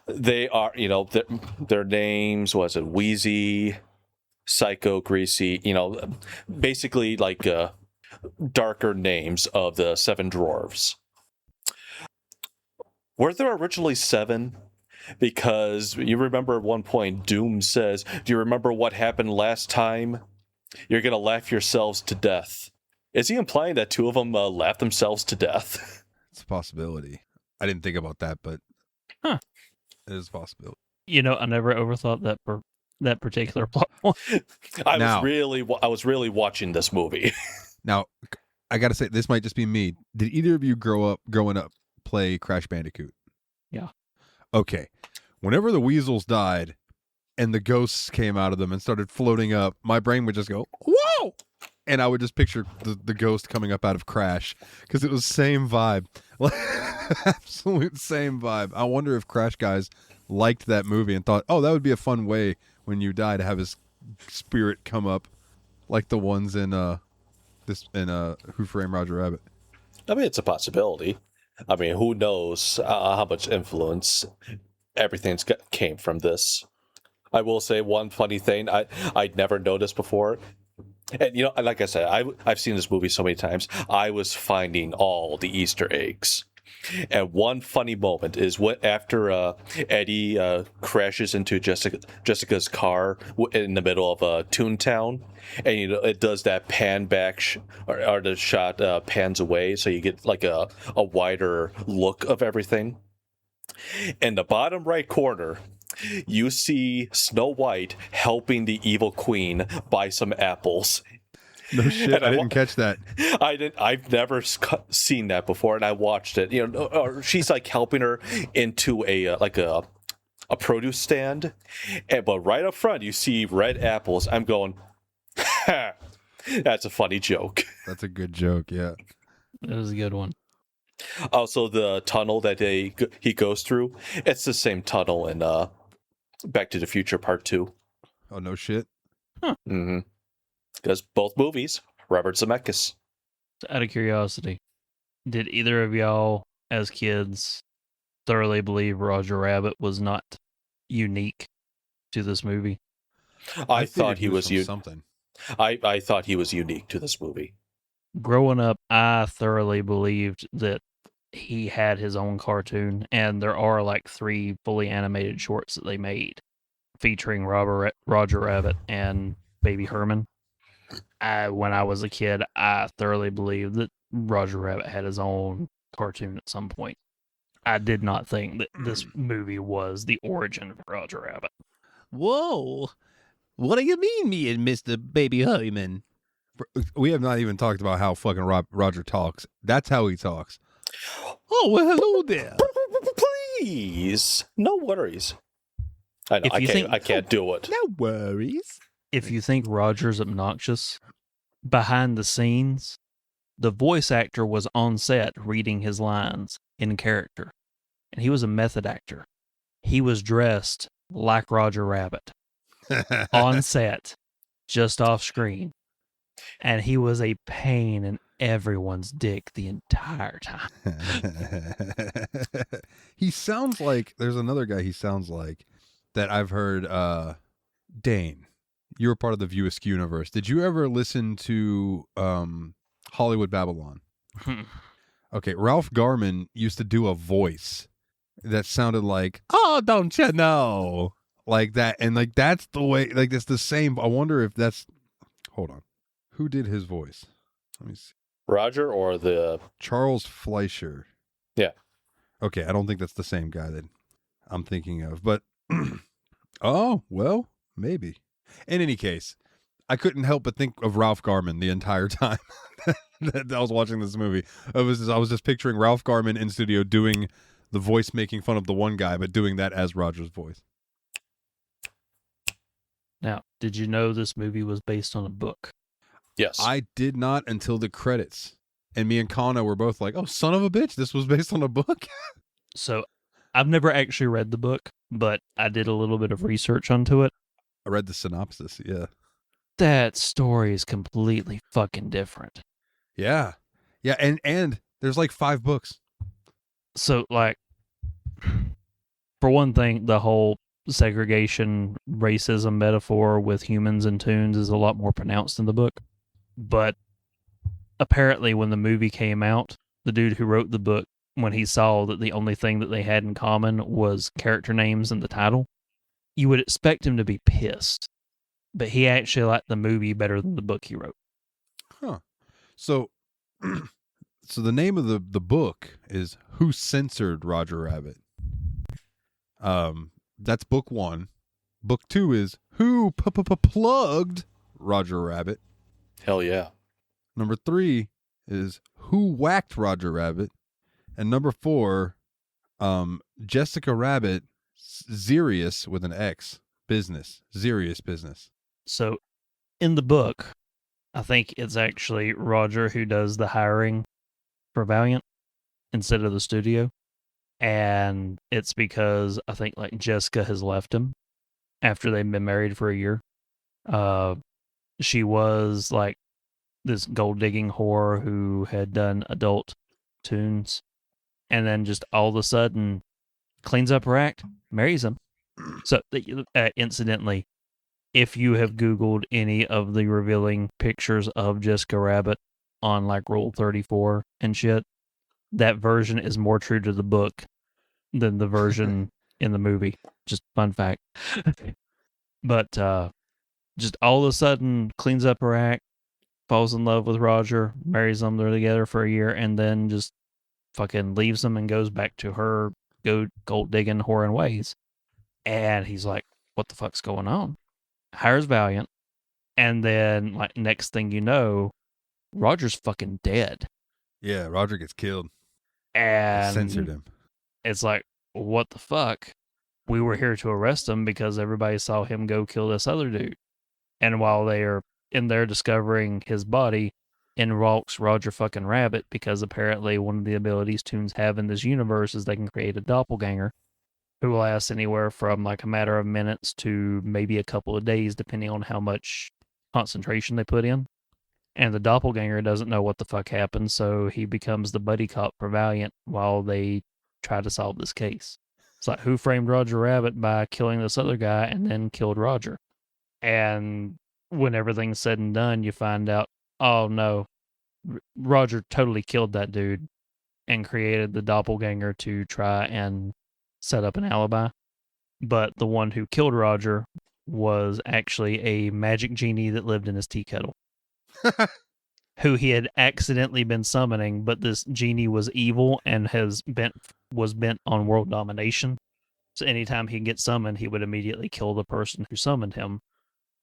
They are, their names. Was it Wheezy, Psycho, Greasy? Basically like darker names of the seven dwarves. Were there originally seven? Because you remember at one point, Doom says, "Do you remember what happened last time? You're going to laugh yourselves to death." Is he implying that two of them laughed themselves to death? It's a possibility. I didn't think about that, but Huh. It is a possibility. I never overthought that particular plot point. I was really watching this movie. Now, I got to say, this might just be me. Did either of you growing up, play Crash Bandicoot? Yeah. Okay. Whenever the weasels died and the ghosts came out of them and started floating up, my brain would just go, whoa! And I would just picture the ghost coming up out of Crash because it was same vibe. Absolute same vibe. I wonder if Crash guys liked that movie and thought, oh, that would be a fun way when you die to have his spirit come up like the ones in Who Framed Roger Rabbit. I mean, it's a possibility. I mean, who knows how much influence everything's came from this. I will say one funny thing I'd never noticed before. And, like I said, I've seen this movie so many times. I was finding all the Easter eggs. And one funny moment is after Eddie crashes into Jessica's car in the middle of Toontown, and it does that pan back or the shot pans away, so you get like a wider look of everything. In the bottom right corner, you see Snow White helping the evil queen buy some apples. No shit, And I didn't catch that. I've never seen that before, and I watched it. Or she's like helping her into a produce stand, but right up front you see red apples. I'm going, ha, that's a funny joke. That's a good joke, yeah. That was a good one. Also, the tunnel that he goes through, it's the same tunnel in Back to the Future Part 2. Oh, no shit. Mm-hmm. Because both movies, Robert Zemeckis. So out of curiosity, did either of y'all, as kids, thoroughly believe Roger Rabbit was not unique to this movie? I thought figured he was from something. I thought he was unique to this movie. Growing up, I thoroughly believed that he had his own cartoon, and there are like 3 fully animated shorts that they made featuring Roger Rabbit and Baby Herman. When I was a kid, I thoroughly believed that Roger Rabbit had his own cartoon at some point. I did not think that this movie was the origin of Roger Rabbit. Whoa. What do you mean, me and Mr. Baby Herman? We have not even talked about how fucking Roger talks. That's how he talks. Oh, well, hello there. Please, no worries. I know If you I can't do it. No worries. If you think Roger's obnoxious, behind the scenes, the voice actor was on set reading his lines in character, and he was a method actor. He was dressed like Roger Rabbit on set, just off screen, and he was a pain in everyone's dick the entire time. He sounds like, there's another guy he sounds like that I've heard, Dane. You were part of the View Askew universe. Did you ever listen to Hollywood Babylon? Okay, Ralph Garman used to do a voice that sounded like, oh, don't you know? Like that. And like, that's the way, like, it's the same. I wonder if that's, hold on. Who did his voice? Let me see. Roger or the Charles Fleischer. Yeah. Okay, I don't think that's the same guy that I'm thinking of, but oh, well, maybe. In any case, I couldn't help but think of Ralph Garman the entire time that I was watching this movie. I was just picturing Ralph Garman in studio doing the voice, making fun of the one guy, but doing that as Roger's voice. Now, did you know this movie was based on a book? Yes. I did not until the credits. And me and Kana were both like, oh, son of a bitch, this was based on a book? So, I've never actually read the book, but I did a little bit of research onto it. I read the synopsis, yeah. That story is completely fucking different. Yeah. Yeah, and there's like 5 books. So, like, for one thing, the whole segregation, racism metaphor with humans and toons is a lot more pronounced in the book. But apparently, when the movie came out, the dude who wrote the book, when he saw that the only thing that they had in common was character names and the title, you would expect him to be pissed. But he actually liked the movie better than the book he wrote. Huh. So so the name of the book is Who Censored Roger Rabbit? That's book 1. Book 2 is Who Plugged Roger Rabbit? Hell yeah. Number 3 is Who Whacked Roger Rabbit? And number 4, Jessica Rabbit, Serious with an X, business, serious business. So, in the book, I think it's actually Roger who does the hiring for Valiant instead of the studio. And it's because I think like Jessica has left him after they've been married for a year. She was like this gold digging whore who had done adult tunes, and then just all of a sudden cleans up her act, marries him. So, incidentally, if you have Googled any of the revealing pictures of Jessica Rabbit on like Rule 34 and shit, that version is more true to the book than the version in the movie. Just fun fact. But just all of a sudden cleans up her act, falls in love with Roger, marries them, they're together for a year, and then just fucking leaves them and goes back to her gold digging whoring ways. And he's like, what the fuck's going on? Hires Valiant, And then, like, next thing you know, Roger's fucking dead. Yeah, Roger gets killed. They And censored him. it's like, what the fuck? We were here to arrest him because everybody saw him go kill this other dude. And while they are in there discovering his body, in walks Roger fucking Rabbit, because apparently one of the abilities Toons have in this universe is they can create a doppelganger who lasts anywhere from like a matter of minutes to maybe a couple of days, depending on how much concentration they put in. And the doppelganger doesn't know what the fuck happened, so he becomes the buddy cop for Valiant while they try to solve this case. It's like, who framed Roger Rabbit by killing this other guy and then killed Roger? And when everything's said and done, you find out, oh no, Roger totally killed that dude and created the doppelganger to try and set up an alibi. But the one who killed Roger was actually a magic genie that lived in his tea kettle, who he had accidentally been summoning, but this genie was evil and was bent on world domination. So anytime he gets summoned, he would immediately kill the person who summoned him.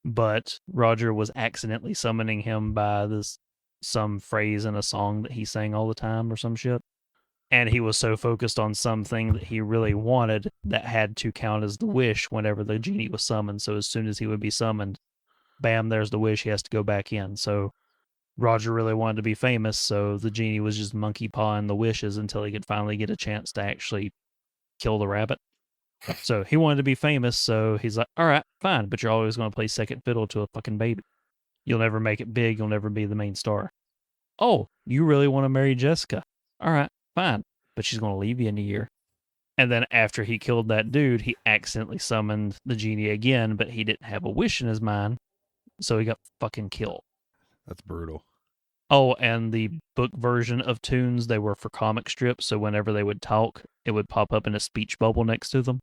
But Roger was accidentally summoning him by some phrase in a song that he sang all the time or some shit. And he was so focused on something that he really wanted that had to count as the wish whenever the genie was summoned. So as soon as he would be summoned, bam, there's the wish. He has to go back in. So Roger really wanted to be famous, so the genie was just monkey pawing the wishes until he could finally get a chance to actually kill the rabbit. So he wanted to be famous, so he's like, all right, fine, but you're always going to play second fiddle to a fucking baby. You'll never make it big. You'll never be the main star. Oh, you really want to marry Jessica? All right, fine, but she's going to leave you in a year. And then after he killed that dude, he accidentally summoned the genie again, but he didn't have a wish in his mind, so he got fucking killed. That's brutal. Oh, and the book version of Toons, they were for comic strips, so whenever they would talk, it would pop up in a speech bubble next to them.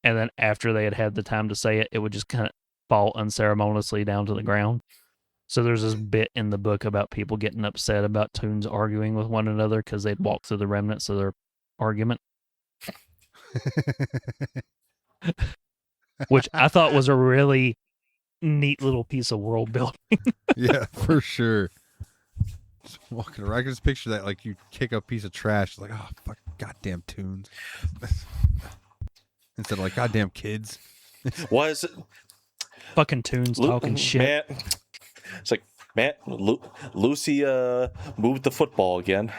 And then after they had the time to say it, it would just kind of fall unceremoniously down to the ground. So there's this bit in the book about people getting upset about Toons arguing with one another because they'd walk through the remnants of their argument, which I thought was a really neat little piece of world building. Yeah, for sure. Just walking around, I can just picture that, like you kick a piece of trash, like, oh fuck, goddamn Toons, instead of like goddamn kids. Was it Fucking Toons talking shit. Matt, it's like, Matt, Lucy moved the football again.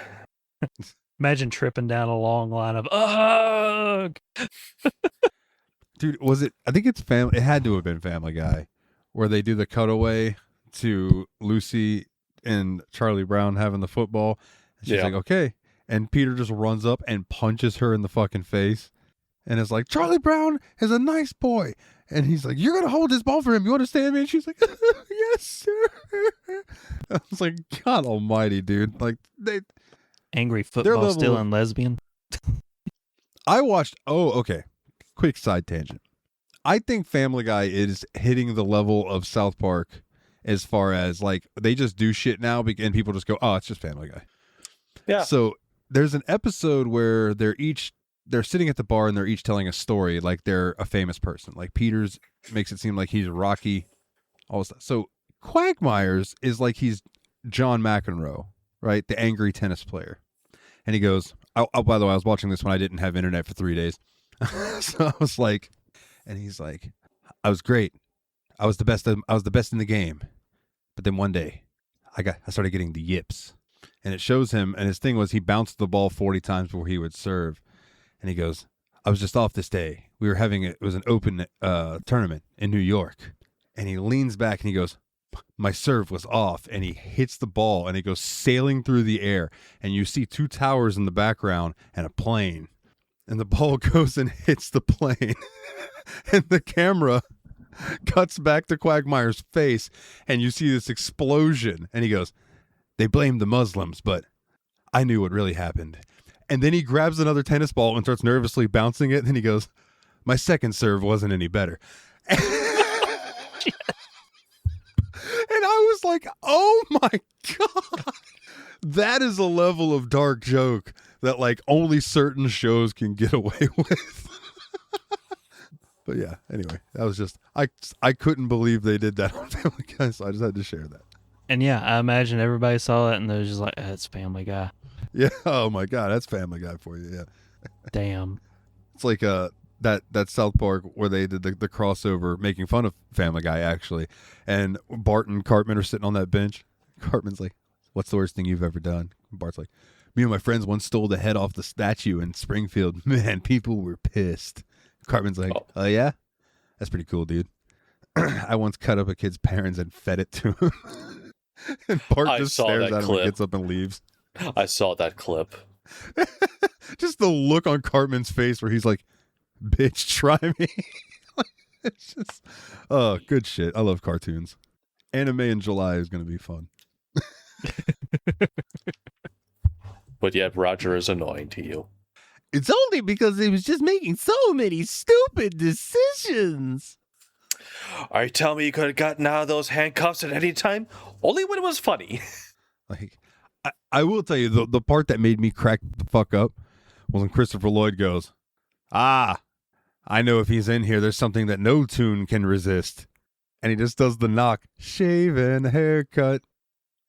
Imagine tripping down a long line of ugh. Dude, was it? I think it's Family. It had to have been Family Guy, where they do the cutaway to Lucy and Charlie Brown having the football. And she's like, okay. And Peter just runs up and punches her in the fucking face. And it's like, Charlie Brown is a nice boy. And he's like, you're going to hold this ball for him. You understand me? And she's like, yes, sir. I was like, God almighty, dude. Like, Angry football level stealing lesbian. I watched, okay. Quick side tangent. I think Family Guy is hitting the level of South Park as far as like they just do shit now and people just go, oh, it's just Family Guy. Yeah. So there's an episode where they're sitting at the bar and they're each telling a story like they're a famous person. Like Peter's makes it seem like he's Rocky, all this stuff. So Quagmire's is like he's John McEnroe, right? The angry tennis player. And he goes, oh, by the way, I was watching this when I didn't have internet for 3 days. So I was like, and he's like, I was great. I was the best in the game. But then one day I started getting the yips. And it shows him, and his thing was he bounced the ball 40 times before he would serve. And he goes, I was just off this day. We were it was an open tournament in New York. And he leans back and he goes, my serve was off. And he hits the ball and it goes sailing through the air. And you see 2 towers in the background and a plane. And the ball goes and hits the plane. And the camera cuts back to Quagmire's face. And you see this explosion. And he goes, they blamed the Muslims, but I knew what really happened. And then he grabs another tennis ball and starts nervously bouncing it. And he goes, my second serve wasn't any better. And I was like, oh my God. That is a level of dark joke that like only certain shows can get away with. But yeah, anyway, that was just I couldn't believe they did that on Family Guy, so I just had to share that. And yeah, I imagine everybody saw that and they was just like, "It's Family Guy." Yeah. Oh my God, that's Family Guy for you. Yeah. Damn. It's like that South Park where they did the crossover making fun of Family Guy actually, and Bart and Cartman are sitting on that bench. Cartman's like, "What's the worst thing you've ever done?" Bart's like, "Me and my friends once stole the head off the statue in Springfield. Man, people were pissed." Cartman's like, "Oh yeah, that's pretty cool, dude. I once cut up a kid's parents and fed it to him." And Bart just stares at him and gets up and leaves. I saw that clip. Just the look on Cartman's face where he's like, "Bitch, try me." It's just, oh, good shit. I love cartoons. Anime in July is going to be fun. But yet Roger is annoying to you. It's only because he was just making so many stupid decisions. Are you telling me you could have gotten out of those handcuffs at any time? Only when it was funny. Like, I will tell you, the part that made me crack the fuck up was when Christopher Lloyd goes, "Ah, I know if he's in here, there's something that no tune can resist." And he just does the knock, shave and haircut.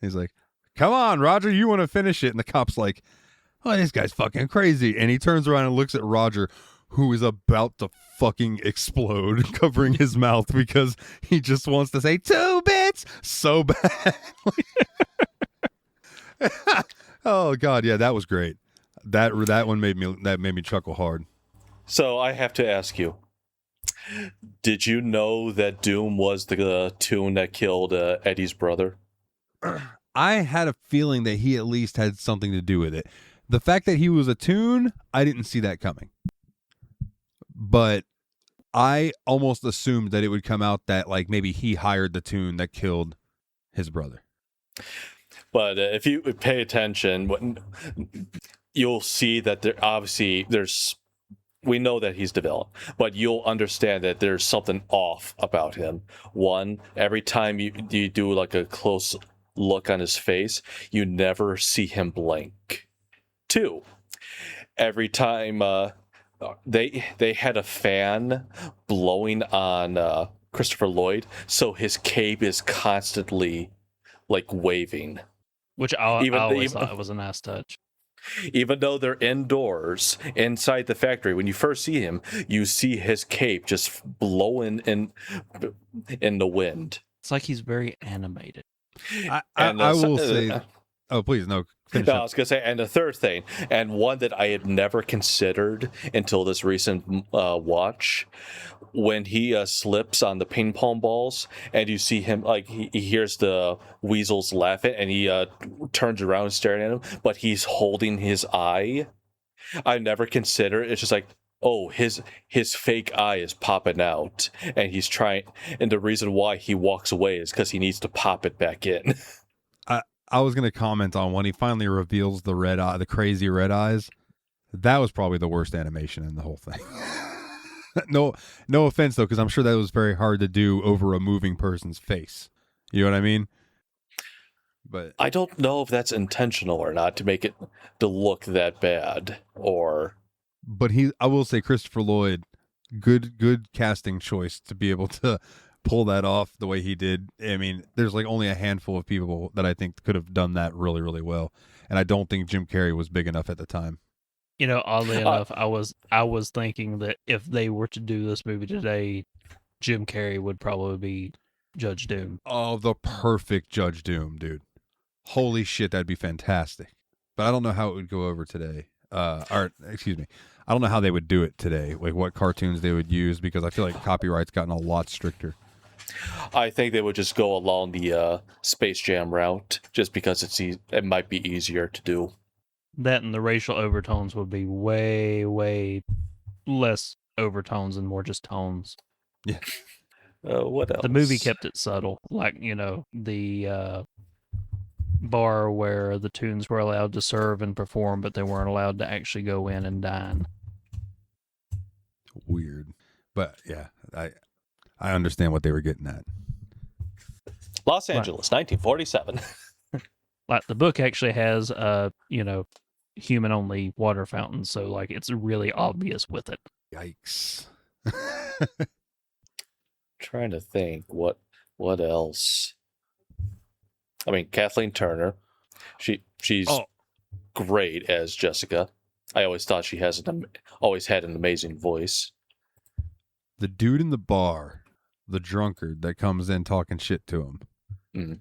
He's like, "Come on, Roger, you want to finish it." And the cop's like, "Oh, this guy's fucking crazy." And he turns around and looks at Roger, who is about to fucking explode, covering his mouth because he just wants to say 2 bits so bad. Oh God, yeah, that was great. That one made me chuckle hard. So I have to ask you, did you know that Doom was the tune that killed Eddie's brother? I had a feeling that he at least had something to do with it. The fact that he was a tune, I didn't see that coming. But I almost assumed that it would come out that like maybe he hired the tune that killed his brother. But if you pay attention, you'll see that we know that he's developed, but you'll understand that there's something off about him. One, every time you do like a close look on his face, you never see him blink. Two, every time they had a fan blowing on Christopher Lloyd, so his cape is constantly like waving. Which I always thought it was a nice touch. Even though they're indoors inside the factory, when you first see him, you see his cape just blowing in the wind. It's like he's very animated. I will say, oh please no. I was gonna say, and the third thing, and one that I had never considered until this recent watch, when he slips on the ping pong balls, and you see him like he hears the weasels laughing, and he turns around staring at him, but he's holding his eye. I never considered. It's just like, oh, his fake eye is popping out, and he's trying. And the reason why he walks away is because he needs to pop it back in. I was going to comment on when he finally reveals the red eye, the crazy red eyes. That was probably the worst animation in the whole thing. No offense though, because I'm sure that was very hard to do over a moving person's face. You know what I mean? But I don't know if that's intentional or not to make it to look that bad. But I will say Christopher Lloyd, good casting choice to be able to pull that off the way he did. I mean, there's like only a handful of people that I think could have done that really, really well. And I don't think Jim Carrey was big enough at the time. You know, oddly enough, I was thinking that if they were to do this movie today, Jim Carrey would probably be Judge Doom. Oh, the perfect Judge Doom, dude. Holy shit, that'd be fantastic. But I don't know how it would go over today. Excuse me. I don't know how they would do it today, like what cartoons they would use, because I feel like copyright's gotten a lot stricter. I think they would just go along the Space Jam route, just because it might be easier to do. That and the racial overtones would be way, way less overtones and more just tones. Yeah. What else? The movie kept it subtle, like, you know, the bar where the tunes were allowed to serve and perform, but they weren't allowed to actually go in and dine. Weird. But yeah, I understand what they were getting at. Los Angeles, 1947. Like the book actually has human only water fountains, so like it's really obvious with it. Yikes. Trying to think what else. I mean, Kathleen Turner, she's Oh. great as Jessica. I always thought she always had an amazing voice. The dude in the bar, the drunkard that comes in talking shit to him. Mm.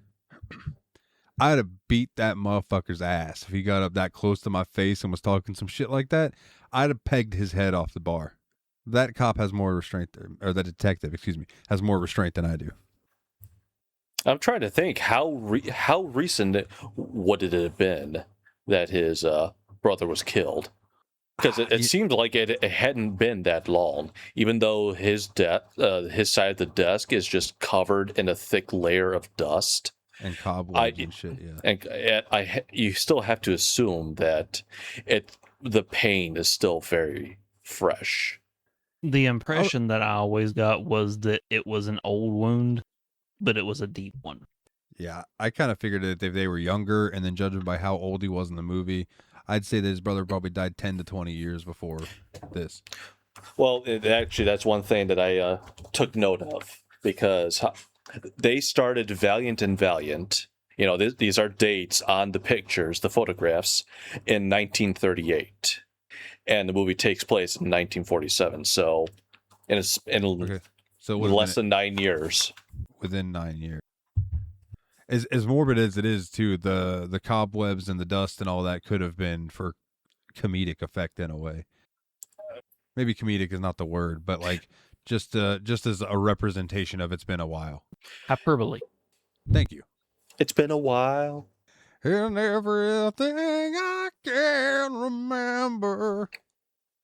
I'd have beat that motherfucker's ass if he got up that close to my face and was talking some shit like that. I'd have pegged his head off the bar. That cop has more restraint, or the detective, excuse me, has more restraint than I do. I'm trying to think how recent would it have been that his brother was killed? Because it seemed like it hadn't been that long, even though his side of the desk is just covered in a thick layer of dust and cobwebs and shit. Yeah, and you still have to assume that the pain is still very fresh. The impression that I always got was that it was an old wound, but it was a deep one. Yeah, I kind of figured that if they were younger, and then judging by how old he was in the movie, I'd say that his brother probably died 10 to 20 years before this. Well, actually, that's one thing that I took note of, because they started Valiant and Valiant. You know, these are dates on the pictures, the photographs, in 1938. And the movie takes place in 1947. So, in less than 9 years. Within 9 years. As morbid as it is, too, the cobwebs and the dust and all that could have been for comedic effect in a way. Maybe comedic is not the word, but like just as a representation of it's been a while. Hyperbole. Thank you. It's been a while. And everything I can remember.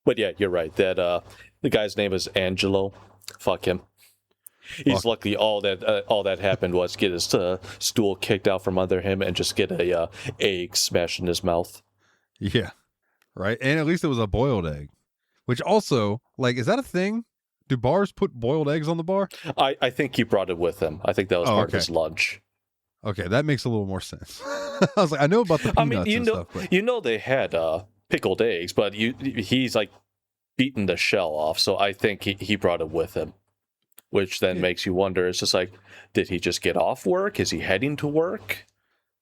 But yeah, you're right. That the guy's name is Angelo. Fuck him. He's lucky all that happened was get his stool kicked out from under him and just get a egg smashed in his mouth. Yeah, right. And at least it was a boiled egg, which also, like, is that a thing? Do bars put boiled eggs on the bar? I think he brought it with him. I think that was part of his lunch. Okay, that makes a little more sense. I was like, I know about the peanuts and stuff, but you know they had pickled eggs, but he's like beaten the shell off, so I think he brought it with him. Which then makes you wonder, it's just like, did he just get off work? Is he heading to work?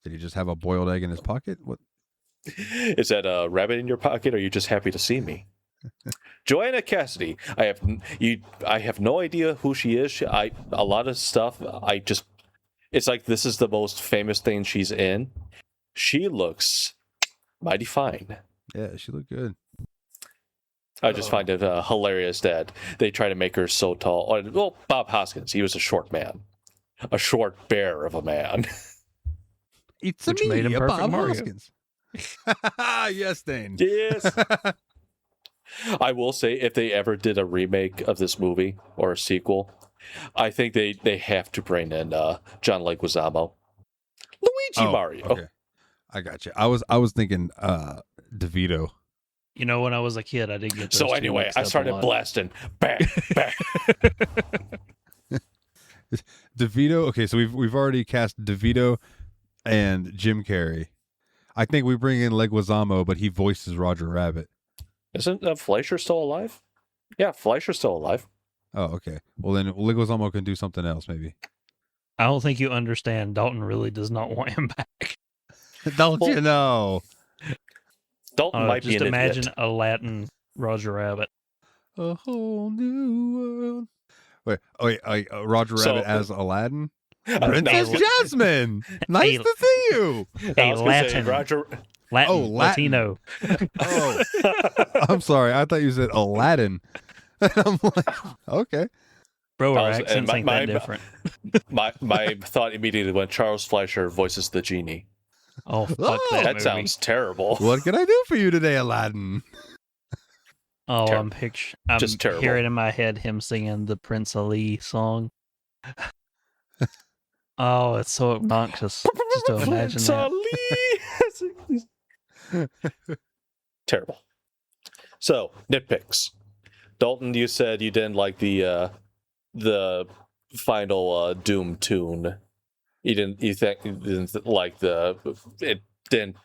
Did he just have a boiled egg in his pocket? What? Is that a rabbit in your pocket, or are you just happy to see me? Joanna Cassidy. I have no idea who she is. A lot of stuff, it's like this is the most famous thing she's in. She looks mighty fine. Yeah, she looked good. I just find it hilarious that they try to make her so tall. Well, Bob Hoskins, he was a short man. A short bear of a man. It's Which made him perfect Bob Mario. Hoskins. Yes, Dane. Yes. I will say, if they ever did a remake of this movie or a sequel, I think they have to bring in John Leguizamo. Luigi Mario. Okay. I got you. I was thinking DeVito. You know, when I was a kid, I did get those So two anyway, mixed I up a started lot. blasting. Bang, bang. DeVito. Okay, so we've already cast DeVito and Jim Carrey. I think we bring in Leguizamo, but he voices Roger Rabbit. Isn't Fleischer still alive? Yeah, Fleischer's still alive. Oh, okay. Well, then Leguizamo can do something else, maybe. I don't think you understand. Dalton really does not want him back. Don't you know? Dalton might be just an imagine idiot. a Latin Roger Rabbit. A whole new world. Wait, Roger So- Rabbit as Aladdin? No, I Princess was gonna- Jasmine! Nice A- to see you! I A was gonna say, Latin. Roger. Latin. Oh, Latin. Latino. Oh, I'm sorry. I thought you said Aladdin. I'm like, okay. Bro, our I was- and accents my- ain't my- that different. My thought immediately went Charles Fleischer voices the genie. Oh, fuck Oh, that That movie. sounds terrible. What can I do for you today, Aladdin? Oh, Ter- I'm just terrible. hearing in my head him singing the Prince Ali song. Oh, it's so obnoxious just to imagine that. Terrible. So, nitpicks. Dalton, you said you didn't like the final Doom tune. You didn't like it didn't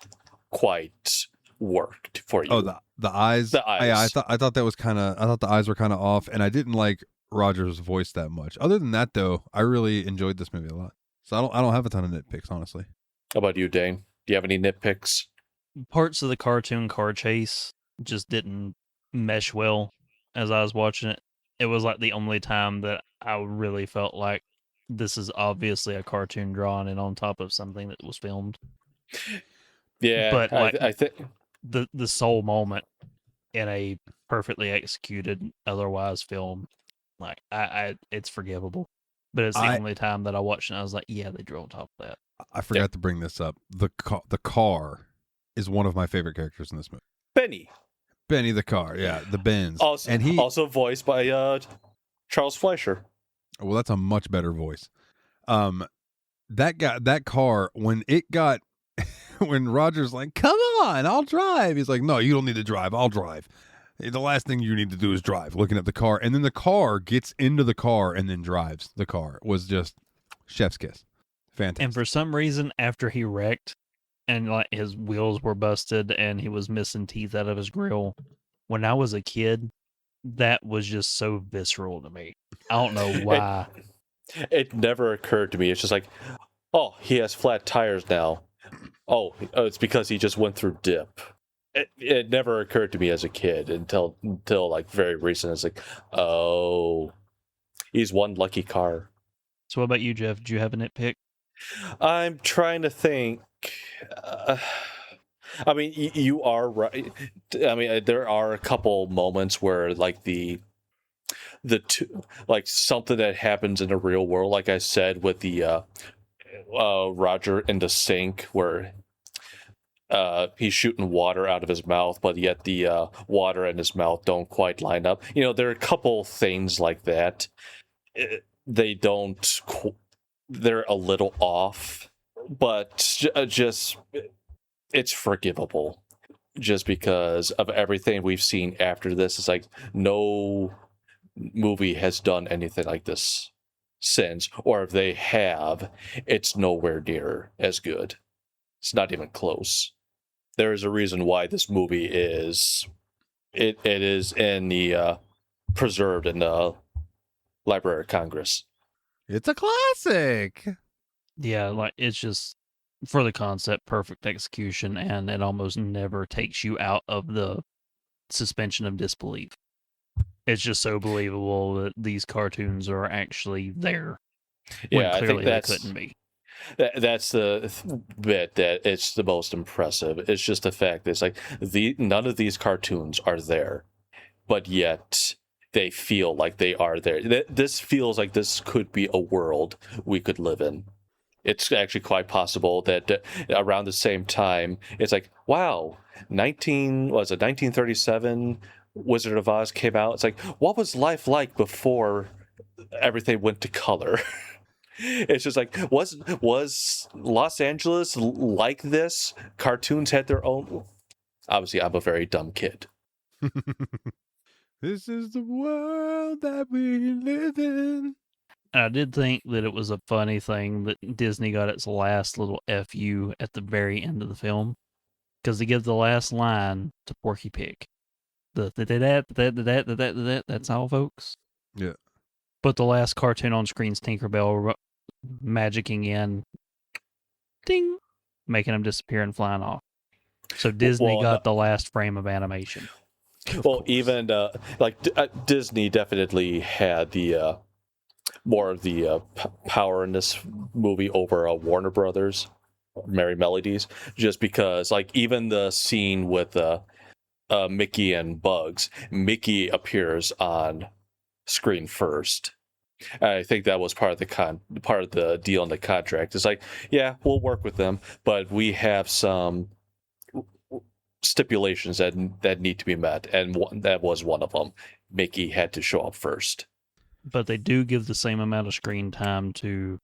quite work for you. Oh, the eyes. The eyes. Yeah, I thought that was I thought the eyes were kind of off, and I didn't like Roger's voice that much. Other than that, though, I really enjoyed this movie a lot. So I don't have a ton of nitpicks, honestly. How about you, Dane? Do you have any nitpicks? Parts of the cartoon car chase just didn't mesh well as I was watching it. It was like the only time that I really felt like this is obviously a cartoon drawn in on top of something that was filmed. Yeah, But like I think the sole moment in a perfectly executed otherwise film, like I it's forgivable. But it's the only time that I watched it and I was like, yeah, they drew on top of that. I forgot to bring this up. The car is one of my favorite characters in this movie. Benny the car, yeah, the Benz. Also, and he also voiced by Charles Fleischer. Well, that's a much better voice. That car, when it got when Roger's like, "Come on, I'll drive." He's like, "No, you don't need to drive. I'll drive." The last thing you need to do is drive. Looking at the car, and then the car gets into the car and then drives the car. It was just chef's kiss. Fantastic. And for some reason, after he wrecked and like his wheels were busted and he was missing teeth out of his grill, when I was a kid, that was just so visceral to me. I don't know why. It never occurred to me. It's just like, oh, he has flat tires now. Oh, it's because he just went through dip. It never occurred to me as a kid until like very recent. It's like, oh, he's one lucky car. So what about you, Jeff? Do you have a nitpick? I'm trying to think. I mean, you are right. I mean, there are a couple moments where like the two, like something that happens in the real world, like I said with the Roger in the sink where he's shooting water out of his mouth, but yet the water and his mouth don't quite line up. You know, there are a couple things like that. They don't. They're a little off, but just it's forgivable. Just because of everything we've seen after this, it's like no movie has done anything like this since, or if they have, it's nowhere near as good. It's not even close. There is a reason why this movie is it is in the preserved in the Library of Congress. It's a classic. Yeah, like it's just for the concept, perfect execution, and it almost never takes you out of the suspension of disbelief. It's just so believable that these cartoons are actually there. Yeah, I clearly think that's they couldn't be. That's the bit that it's the most impressive. It's just the fact that it's like none of these cartoons are there, but yet they feel like they are there. This feels like this could be a world we could live in. It's actually quite possible that around the same time, it's like, wow, 1937 Wizard of Oz came out. It's like, what was life like before everything went to color? It's just like, was Los Angeles like this? Cartoons had their own. Obviously, I'm a very dumb kid. This is the world that we live in. I did think that it was a funny thing that Disney got its last little FU at the very end of the film, because they give the last line to Porky Pig. That's all, folks. Yeah. But the last cartoon on screen's Tinkerbell magicking in, ding, making him disappear and flying off. So Disney got the last frame of animation. Well, even Disney definitely had the more of the power in this movie over Warner Brothers, Merry Melodies, just because like even the scene with Mickey and Bugs, Mickey appears on screen first. I think that was part of the deal in the contract. It's like, yeah, we'll work with them, but we have some stipulations that need to be met, and that was one of them. Mickey had to show up first. But they do give the same amount of screen time to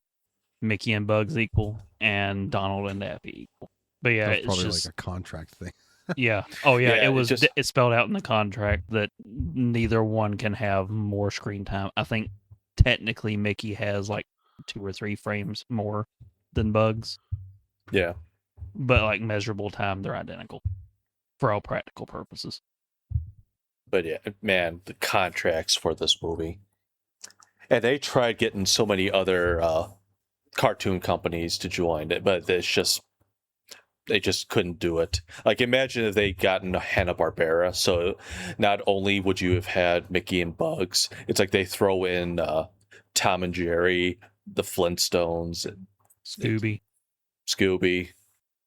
Mickey and Bugs equal, and Donald and Daffy equal. But yeah, That's it's probably just like a contract thing. yeah. Oh yeah, Yeah, it's spelled out in the contract that neither one can have more screen time. I think technically Mickey has like 2 or 3 frames more than Bugs. Yeah. But like measurable time, they're identical for all practical purposes. But yeah, man, the contracts for this movie. And they tried getting so many other cartoon companies to join it, but they just couldn't do it. Like, imagine if they'd gotten Hanna-Barbera. So not only would you have had Mickey and Bugs, it's like they throw in Tom and Jerry, the Flintstones, Scooby.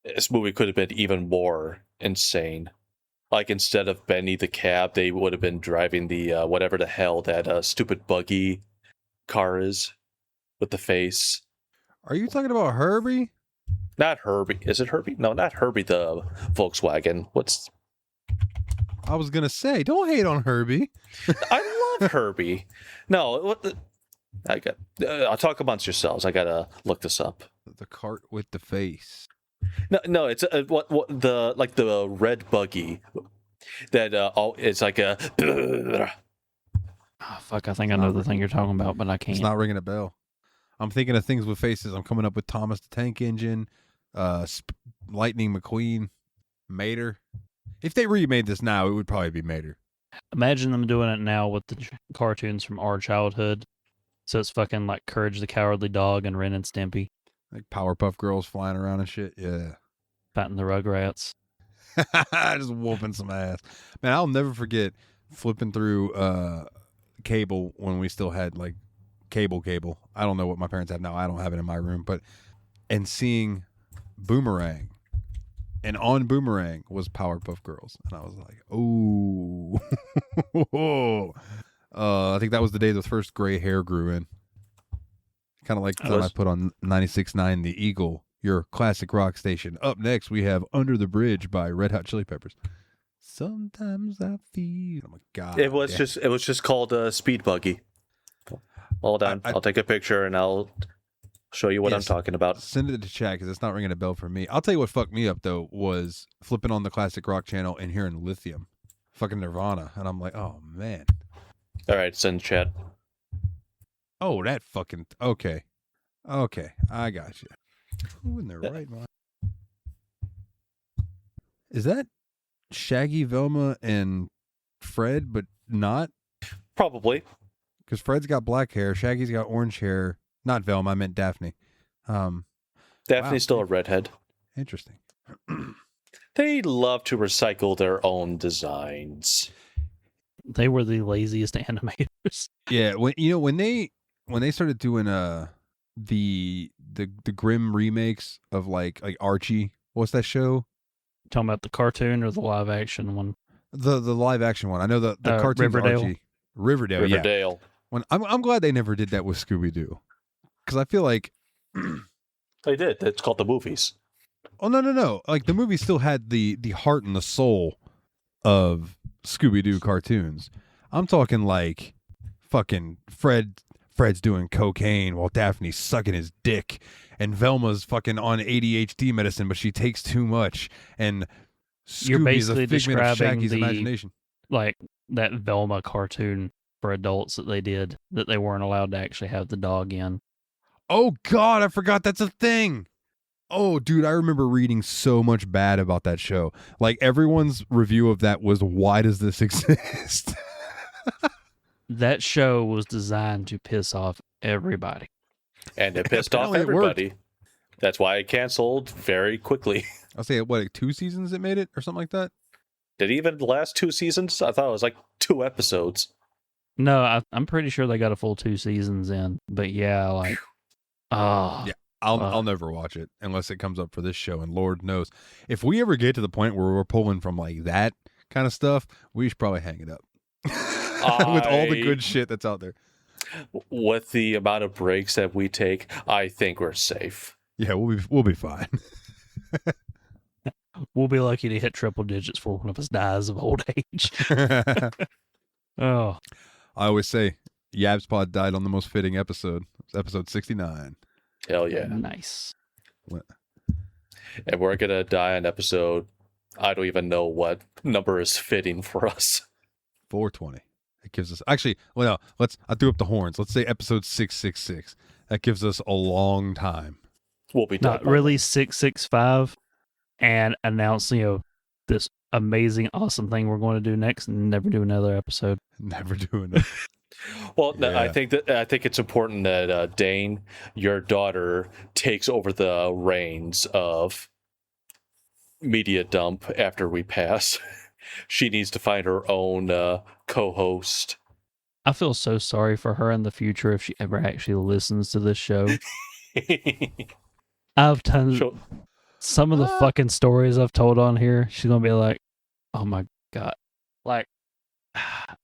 This movie could have been even more insane. Like, instead of Benny the cab, they would have been driving the whatever the hell that stupid buggy car is with the face. Are you talking about Herbie? Not Herbie. Is it Herbie? No, not Herbie the Volkswagen. I was gonna say, don't hate on Herbie. I love Herbie. No, I'll talk amongst yourselves. I gotta look this up. The cart with the face. No, it's the red buggy that it's like a. Oh, fuck, I think I know the thing you're talking about, but I can't. It's not ringing a bell. I'm thinking of things with faces. I'm coming up with Thomas the Tank Engine, Lightning McQueen, Mater. If they remade this now, it would probably be Mater. Imagine them doing it now with the cartoons from our childhood. So it's fucking like Courage the Cowardly Dog and Ren and Stimpy. Like Powerpuff Girls flying around and shit. Yeah. Fighting the Rugrats. Just whooping some ass. Man, I'll never forget flipping through cable when we still had like cable. I don't know what my parents have now. I don't have it in my room, and seeing Boomerang. And on Boomerang was Powerpuff Girls. And I was like, oh. I think that was the day the first gray hair grew in. Kind of like the time I put on 96.9 The Eagle, your classic rock station. Up next, we have Under the Bridge by Red Hot Chili Peppers. Sometimes I feel... Oh, my God. It was just called Speed Buggy. Hold on. I'll take a picture and I'll show you what I'm talking about. Send it to chat because it's not ringing a bell for me. I'll tell you what fucked me up, though, was flipping on the classic rock channel and hearing Lithium. Fucking Nirvana. And I'm like, oh, man. All right, send chat. Oh, that fucking... Okay, I got you. Who in their right mind? Is that Shaggy, Velma, and Fred, but not? Probably. Because Fred's got black hair, Shaggy's got orange hair. Not Velma, I meant Daphne. Daphne's still a redhead. Interesting. They love to recycle their own designs. They were the laziest animators. Yeah, when they started doing the grim remakes of like Archie, what's that show? Talking about the cartoon or the live action one? The live action one. I know the cartoon Archie. Riverdale. Yeah. I'm glad they never did that with Scooby Doo, because I feel like they did. It's called the movies. Oh no! Like the movie still had the heart and the soul of Scooby Doo cartoons. I'm talking like fucking Fred's doing cocaine while Daphne's sucking his dick, and Velma's fucking on ADHD medicine, but she takes too much, and Scooby's a figment of Shaggy's imagination. Like that Velma cartoon for adults that they did, that they weren't allowed to actually have the dog in. Oh God, I forgot that's a thing. Oh, dude, I remember reading so much bad about that show. Like, everyone's review of that was, why does this exist? That show was designed to piss off everybody. And it pissed off everybody. That's why it canceled very quickly. I'll say, what, like 2 seasons it made it or something like that? Did it even last 2 seasons? I thought it was like 2 episodes. No, I'm pretty sure they got a full 2 seasons in. But yeah, like, yeah, I'll never watch it unless it comes up for this show. And Lord knows, if we ever get to the point where we're pulling from like that kind of stuff, we should probably hang it up. With all the good shit that's out there. With the amount of breaks that we take, I think we're safe. Yeah, we'll be fine. We'll be lucky to hit triple digits before one of us dies of old age. Oh, I always say Yabs Pod died on the most fitting episode. It was episode 69. Hell yeah. Nice. What? And we're going to die on episode, I don't even know what number is fitting for us. 420. It gives us, actually, well, no, I threw up the horns. Let's say episode 666. That gives us a long time. We'll be done. Not really 665 and announce, this amazing, awesome thing we're going to do next and never do another episode. Never do another. Well, no, Yeah. I think it's important that Dane, your daughter, takes over the reins of media dump after we pass. She needs to find her own co-host. I feel so sorry for her in the future if she ever actually listens to this show. I've tons She'll- some of the fucking stories I've told on here. She's gonna be like, "Oh my god!" Like,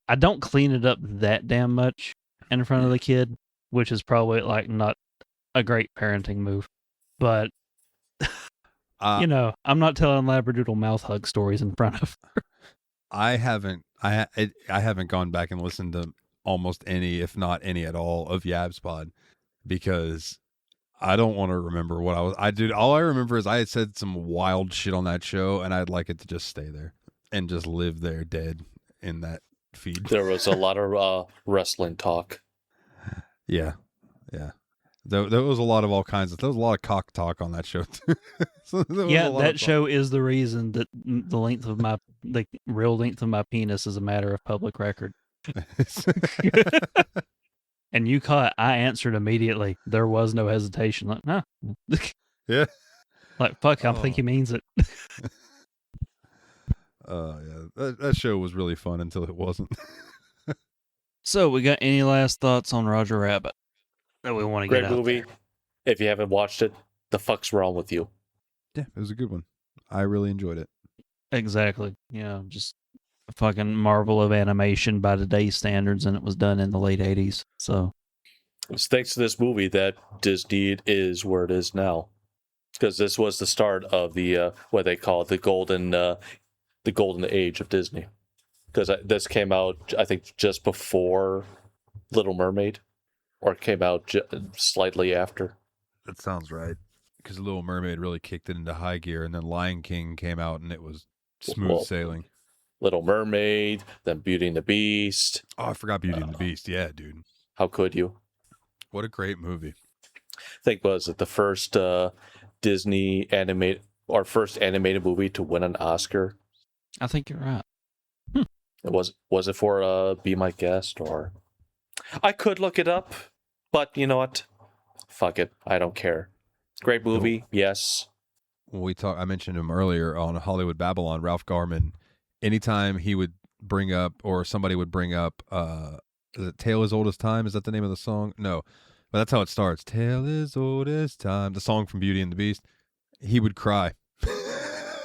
I don't clean it up that damn much in front of the kid, which is probably like not a great parenting move. But Uh, I'm not telling labradoodle mouth hug stories in front of her. I haven't gone back and listened to almost any, if not any at all, of Yab's Pod because I don't want to remember what I did. All I remember is I had said some wild shit on that show, and I'd like it to just stay there and just live there dead in that feed. There was a lot of wrestling talk. Yeah. There was a lot of all kinds of. There was a lot of cock talk on that show too. So there was a Yeah, lot that of show is the reason that the real length of my penis is a matter of public record. And you caught. I answered immediately. There was no hesitation. Like, nah. Yeah. Like, fuck, I Oh. think he means it. Yeah, that show was really fun until it wasn't. So, we got any last thoughts on Roger Rabbit that we want to get Great out movie. there? If you haven't watched it, the fuck's wrong with you? Yeah, it was a good one. I really enjoyed it. Exactly. Just a fucking marvel of animation by today's standards, and it was done in the late 80s. So, It's thanks to this movie that Disney is where it is now, because this was the start of the what they call the golden age of Disney. Because this came out, I think, just before Little Mermaid, or it came out slightly after. That sounds right. Because Little Mermaid really kicked it into high gear, and then Lion King came out, and it was smooth Well, sailing. Little Mermaid, then Beauty and the Beast. Oh, I forgot Beauty and the Beast. Yeah, dude. How could you? What a great movie. I think was it the first Disney first animated movie to win an Oscar? I think you're right. Was it for Be My Guest, or I could look it up, but you know what? Fuck it, I don't care. Great movie, yes. When I mentioned him earlier on Hollywood Babylon, Ralph Garman. Anytime he would bring up, or somebody would bring up, is it Tale as Old as Time? Is that the name of the song? No, but that's how it starts. Tale as old as time. The song from Beauty and the Beast. He would cry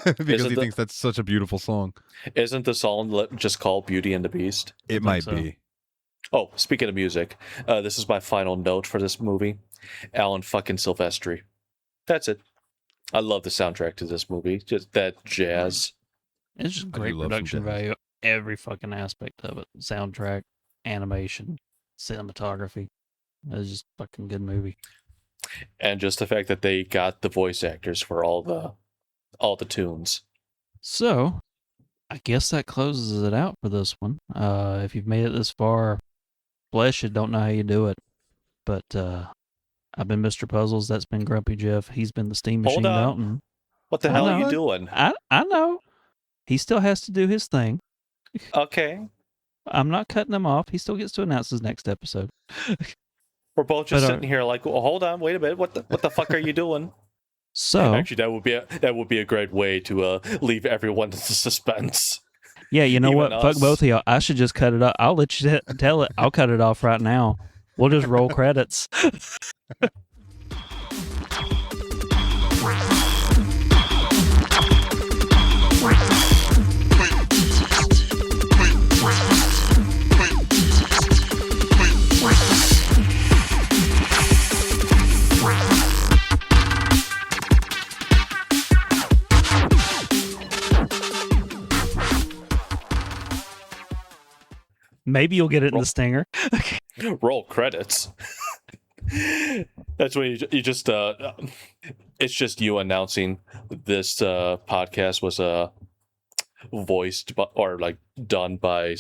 because he thinks that's such a beautiful song. Isn't the song just called Beauty and the Beast? It might so. be. Oh, speaking of music, this is my final note for this movie. Alan fucking Silvestri. That's it. I love the soundtrack to this movie. Just that jazz. It's just I do great love some production jazz. value. Every fucking aspect of it. Soundtrack, animation, cinematography. It's just a fucking good movie. And just the fact that they got the voice actors for all the tunes. So, I guess that closes it out for this one. If you've made it this far, bless you, don't know how you do it. But I've been Mr. Puzzles. That's been Grumpy Jeff. He's been the Steam Machine Hold on. Mountain. What the I hell are know you it. doing? I know. He still has to do his thing. Okay. I'm not cutting him off. He still gets to announce his next episode. We're both just But, sitting here like, well, hold on, wait a minute. What the fuck are you doing? So, Actually, that would be a great way to leave everyone in suspense. yeah, you know even what? us. Fuck both of y'all. I should just cut it off. I'll let you tell it. I'll cut it off right now. We'll just roll credits. Maybe you'll get it in the stinger. Roll credits. That's when you just it's just you announcing this podcast was voiced by, or like done by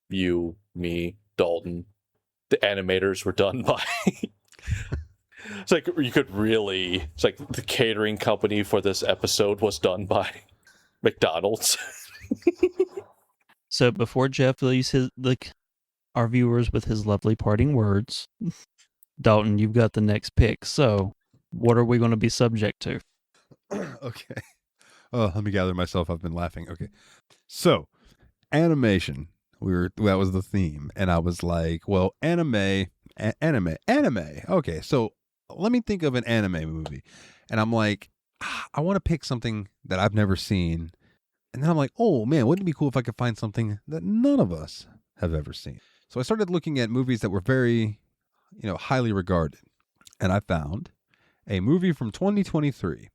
you, me, Dalton. The animators were done by. It's like you could really. It's like the catering company for this episode was done by McDonald's. So before Jeff leaves our viewers with his lovely parting words. Dalton, you've got the next pick. So, what are we going to be subject to? Okay. Oh, let me gather myself. I've been laughing. Okay. So, animation. That was the theme, and I was like, well, anime. Okay, so let me think of an anime movie, and I'm like, I want to pick something that I've never seen, and then I'm like, oh man, wouldn't it be cool if I could find something that none of us have ever seen? So I started looking at movies that were very, highly regarded, and I found a movie from 2023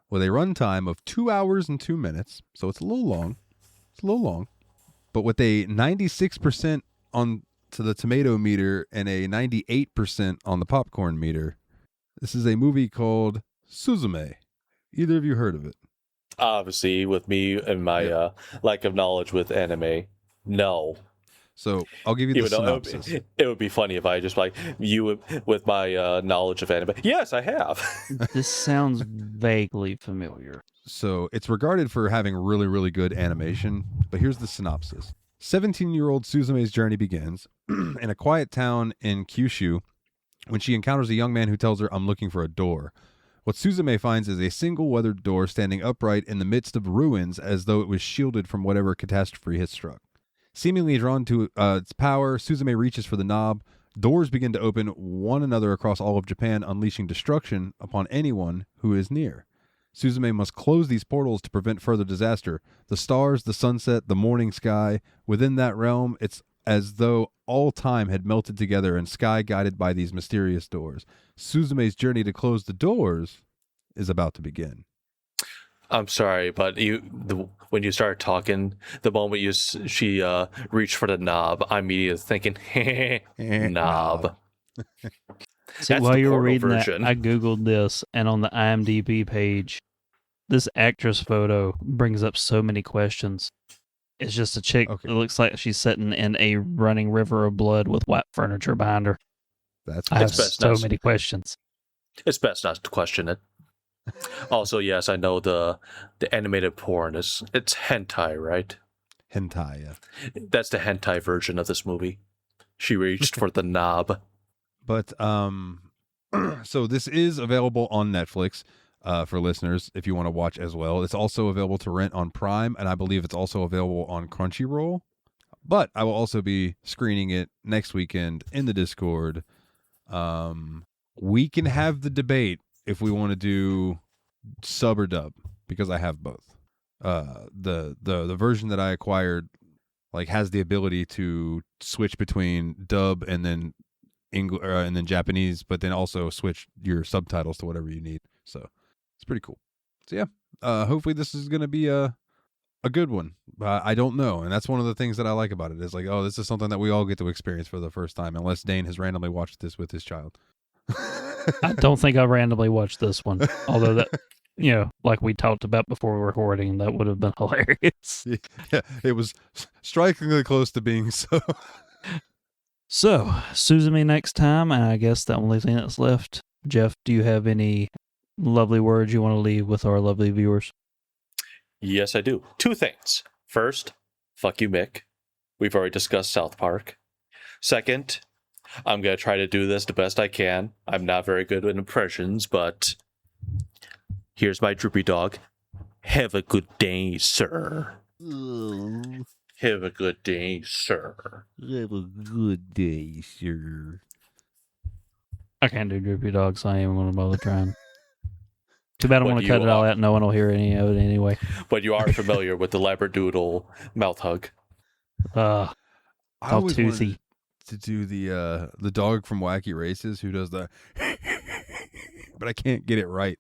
with a runtime of 2 hours and 2 minutes, so it's a little long. But with a 96% on to the tomato meter and a 98% on the popcorn meter, this is a movie called Suzume. Either of you heard of it? Obviously, with me and my lack of knowledge with anime, no. So I'll give you the Even though synopsis. it would be funny if I just like you with my knowledge of anime. Yes, I have. This sounds vaguely familiar. So it's regarded for having really, really good animation, but here's the synopsis. 17-year-old Suzume's journey begins in a quiet town in Kyushu when she encounters a young man who tells her, "I'm looking for a door." What Suzume finds is a single weathered door standing upright in the midst of ruins as though it was shielded from whatever catastrophe had struck. Seemingly drawn to its power, Suzume reaches for the knob. Doors begin to open one another across all of Japan, unleashing destruction upon anyone who is near. Suzume must close these portals to prevent further disaster. The stars, the sunset, the morning sky. Within that realm, it's as though all time had melted together and sky guided by these mysterious doors. Suzume's journey to close the doors is about to begin. I'm sorry, but when you started talking, the moment she reached for the knob, I'm immediately thinking, knob. See, That's while the you were porno reading version. that, I Googled this, and on the IMDb page, this actress photo brings up so many questions. It's just a chick. Okay. It looks like she's sitting in a running river of blood with white furniture behind her. I have best so not- many questions. It's best not to question it. Also, yes, I know the animated porn it's hentai, right? Hentai, yeah. That's the hentai version of this movie. She reached for the knob. But so this is available on Netflix for listeners if you want to watch as well. It's also available to rent on Prime, and I believe it's also available on Crunchyroll. But I will also be screening it next weekend in the Discord. We can have the debate if we want to do sub or dub, because I have both. The version that I acquired has the ability to switch between dub and then English and then Japanese, but then also switch your subtitles to whatever you need. So it's pretty cool. So yeah, hopefully this is gonna be a good one. I don't know, and that's one of the things that I like about it is this is something that we all get to experience for the first time, unless Dane has randomly watched this with his child. I don't think I randomly watched this one, although that, like we talked about before recording, that would have been hilarious. Yeah, it was strikingly close to being so. So, Suzume next time, and I guess the only thing that's left. Jeff, do you have any lovely words you want to leave with our lovely viewers? Yes, I do. 2 things. First, fuck you, Mick. We've already discussed South Park. Second, I'm going to try to do this the best I can. I'm not very good with impressions, but here's my droopy dog. Have a good day, sir. Have a good day, sir. Have a good day, sir. I can't do droopy dog, so I ain't even going to bother trying. Too bad I'm But going to cut you it all are- out. No one will hear any of it anyway. But you are familiar with the Labradoodle mouth hug. I All always toothy. wanted to do the dog from Wacky Races who does the, but I can't get it right.